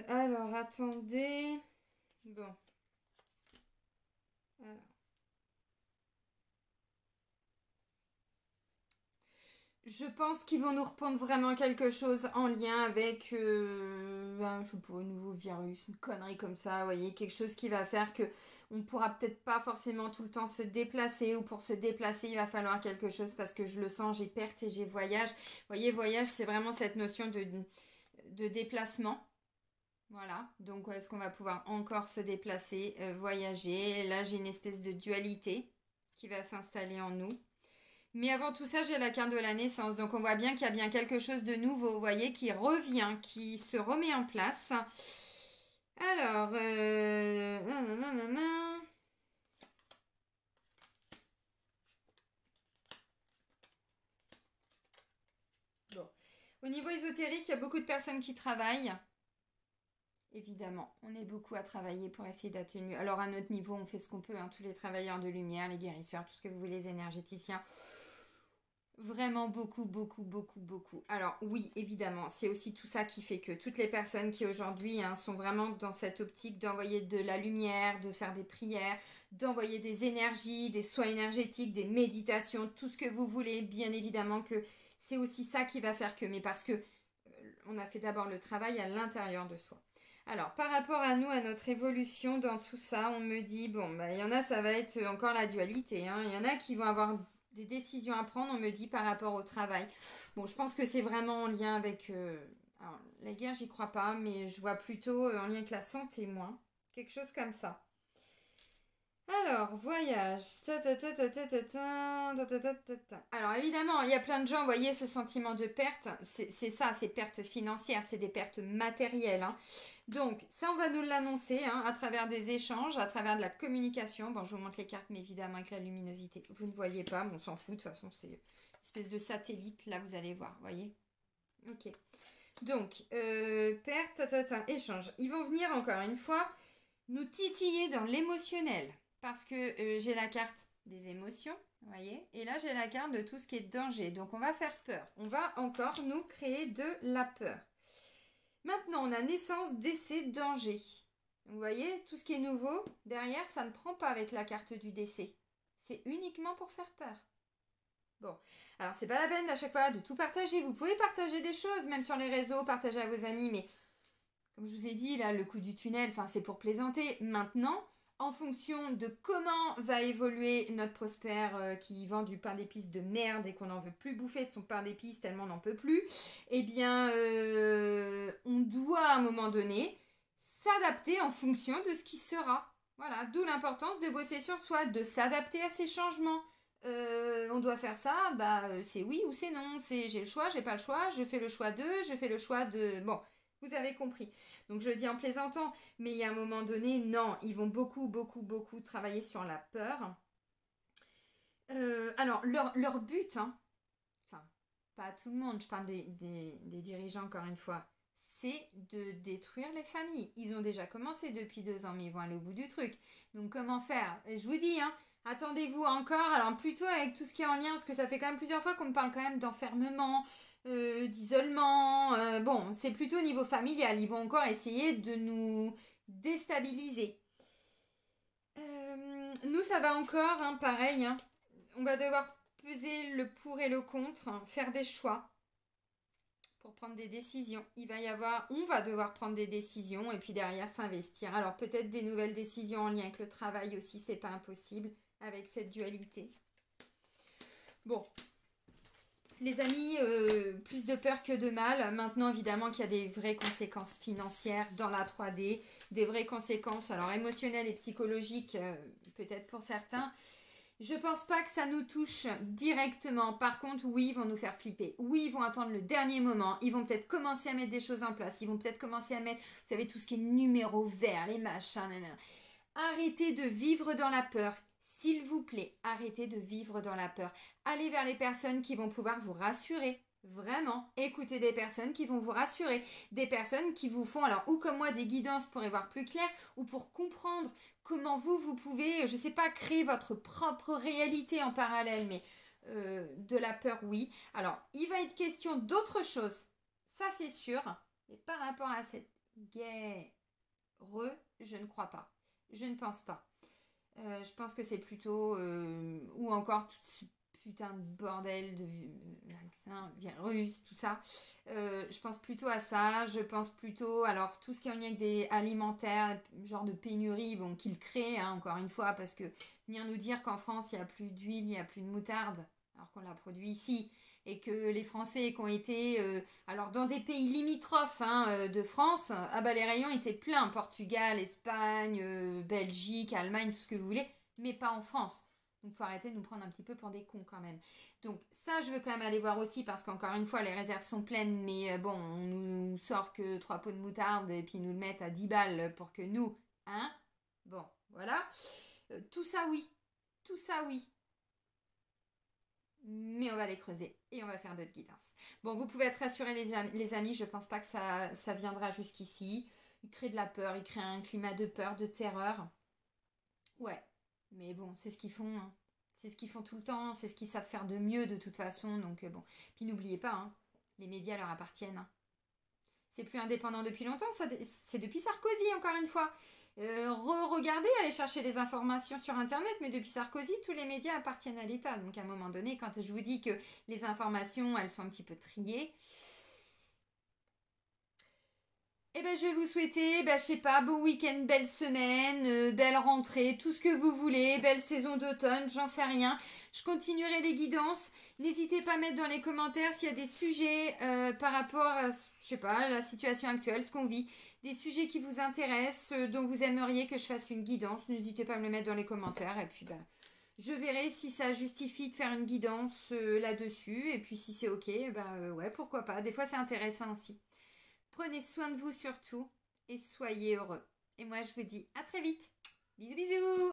Alors, attendez. Bon. Alors. Je pense qu'ils vont nous répondre vraiment quelque chose en lien avec, je sais pas, un nouveau virus, une connerie comme ça, vous voyez, quelque chose qui va faire que on pourra peut-être pas forcément tout le temps se déplacer, ou pour se déplacer, il va falloir quelque chose parce que je le sens, j'ai perte et j'ai voyage. Vous voyez, voyage, c'est vraiment cette notion de déplacement. Voilà, donc est-ce qu'on va pouvoir encore se déplacer, voyager? Là, j'ai une espèce de dualité qui va s'installer en nous. Mais avant tout ça, j'ai la carte de la naissance. Donc on voit bien qu'il y a bien quelque chose de nouveau, vous voyez, qui revient, qui se remet en place. Alors, bon. Au niveau ésotérique, il y a beaucoup de personnes qui travaillent. Évidemment, on est beaucoup à travailler pour essayer d'atténuer. Alors à notre niveau, on fait ce qu'on peut, hein, tous les travailleurs de lumière, les guérisseurs, tout ce que vous voulez, les énergéticiens. Vraiment beaucoup. Alors oui, évidemment, c'est aussi tout ça qui fait que toutes les personnes qui aujourd'hui sont vraiment dans cette optique d'envoyer de la lumière, de faire des prières, d'envoyer des énergies, des soins énergétiques, des méditations, tout ce que vous voulez, bien évidemment que c'est aussi ça qui va faire que, mais parce que on a fait d'abord le travail à l'intérieur de soi. Alors, par rapport à nous, à notre évolution dans tout ça, on me dit, bon, bah, il y en a, ça va être encore la dualité. Hein. Il y en a qui vont avoir des décisions à prendre, on me dit, par rapport au travail. Bon, je pense que c'est vraiment en lien avec... alors, la guerre, j'y crois pas, mais je vois plutôt en lien avec la santé, moi. Quelque chose comme ça. Alors, voyage. Alors, évidemment, il y a plein de gens, vous voyez, ce sentiment de perte, c'est ça, c'est pertes financières, c'est des pertes matérielles. Hein. Donc, ça, on va nous l'annoncer à travers des échanges, à travers de la communication. Bon, je vous montre les cartes, mais évidemment, avec la luminosité. Vous ne voyez pas, mais on s'en fout, de toute façon, c'est une espèce de satellite, là, vous allez voir, vous voyez. Ok. Donc, perte, échange. Ils vont venir, encore une fois, nous titiller dans l'émotionnel. Parce que j'ai la carte des émotions, vous voyez, et là j'ai la carte de tout ce qui est danger. Donc on va faire peur. On va encore nous créer de la peur. Maintenant, on a naissance, décès, danger. Vous voyez, tout ce qui est nouveau, derrière, ça ne prend pas avec la carte du décès. C'est uniquement pour faire peur. Bon, alors c'est pas la peine à chaque fois de tout partager. Vous pouvez partager des choses, même sur les réseaux, partager à vos amis, mais comme je vous ai dit, là, le coup du tunnel, c'est pour plaisanter. Maintenant, en fonction de comment va évoluer notre prospère qui vend du pain d'épices de merde et qu'on n'en veut plus bouffer de son pain d'épices tellement on n'en peut plus, eh bien, on doit à un moment donné s'adapter en fonction de ce qui sera. Voilà, d'où l'importance de bosser sur soi, de s'adapter à ces changements. On doit faire ça, c'est oui ou c'est non, c'est j'ai le choix, j'ai pas le choix, je fais le choix de, je fais le choix de... Bon, vous avez compris. Donc je le dis en plaisantant, mais il y a un moment donné, non, ils vont beaucoup travailler sur la peur. Alors, leur but, enfin, pas à tout le monde, je parle des dirigeants encore une fois, c'est de détruire les familles. Ils ont déjà commencé depuis 2 ans, mais ils vont aller au bout du truc. Donc comment faire? Je vous dis, Attendez-vous encore, alors plutôt avec tout ce qui est en lien, parce que ça fait quand même plusieurs fois qu'on me parle quand même d'enfermement, d'isolement. Bon, c'est plutôt au niveau familial. Ils vont encore essayer de nous déstabiliser. Nous, ça va encore, hein, pareil. Hein. On va devoir peser le pour et le contre, hein, faire des choix pour prendre des décisions. On va devoir prendre des décisions et puis derrière s'investir. Alors peut-être des nouvelles décisions en lien avec le travail aussi, c'est pas impossible avec cette dualité. Bon, les amis, plus de peur que de mal. Maintenant, évidemment qu'il y a des vraies conséquences financières dans la 3D, des vraies conséquences, alors émotionnelles et psychologiques, peut-être pour certains. Je pense pas que ça nous touche directement. Par contre, oui, ils vont nous faire flipper. Oui, ils vont attendre le dernier moment. Ils vont peut-être commencer à mettre des choses en place. Ils vont peut-être commencer à mettre, vous savez, tout ce qui est numéro vert, les machins, nanana. Arrêtez de vivre dans la peur. S'il vous plaît, arrêtez de vivre dans la peur. Allez vers les personnes qui vont pouvoir vous rassurer. Vraiment, écoutez des personnes qui vont vous rassurer. Des personnes qui vous font, alors, ou comme moi, des guidances pour y voir plus clair, ou pour comprendre comment vous pouvez, je ne sais pas, créer votre propre réalité en parallèle, mais de la peur, oui. Alors, il va être question d'autre chose, ça c'est sûr, mais par rapport à cette guerre, je ne crois pas. Je ne pense pas. Je pense que c'est plutôt, ou encore tout ce putain de bordel de vaccin, virus, tout ça. Je pense plutôt à ça. Je pense plutôt, alors tout ce qui est en lien avec des alimentaires, genre de pénurie, bon, qu'ils créent, hein, encore une fois, parce que venir nous dire qu'en France, il n'y a plus d'huile, il n'y a plus de moutarde, alors qu'on la produit ici, et que les Français qui ont été, alors dans des pays limitrophes hein, de France, ah bah les rayons étaient pleins, Portugal, Espagne, Belgique, Allemagne, tout ce que vous voulez, mais pas en France. Donc faut arrêter de nous prendre un petit peu pour des cons quand même. Donc ça je veux quand même aller voir aussi parce qu'encore une fois les réserves sont pleines mais bon on nous sort que 3 pots de moutarde et puis ils nous le mettent à 10 balles pour que nous, hein, bon voilà. Tout ça oui, mais on va les creuser et on va faire d'autres guidances. Bon, vous pouvez être rassurés les amis, je pense pas que ça viendra jusqu'ici. Ils créent de la peur, ils créent un climat de peur, de terreur. Ouais, mais bon, c'est ce qu'ils font. Hein. C'est ce qu'ils font tout le temps, c'est ce qu'ils savent faire de mieux de toute façon. Donc bon. Puis n'oubliez pas, hein, les médias leur appartiennent. Hein. C'est plus indépendant depuis longtemps, c'est depuis Sarkozy encore une fois. Regardez, allez chercher des informations sur Internet, mais depuis Sarkozy, tous les médias appartiennent à l'État. Donc à un moment donné, quand je vous dis que les informations, elles sont un petit peu triées, eh ben, je vais vous souhaiter, je sais pas, beau week-end, belle semaine, belle rentrée, tout ce que vous voulez, belle saison d'automne, j'en sais rien. Je continuerai les guidances. N'hésitez pas à mettre dans les commentaires s'il y a des sujets par rapport à, je sais pas, la situation actuelle, ce qu'on vit. Des sujets qui vous intéressent, dont vous aimeriez que je fasse une guidance. N'hésitez pas à me le mettre dans les commentaires. Et puis, je verrai si ça justifie de faire une guidance là-dessus. Et puis, si c'est ok, ouais, pourquoi pas. Des fois, c'est intéressant aussi. Prenez soin de vous surtout et soyez heureux. Et moi, je vous dis à très vite. Bisous, bisous!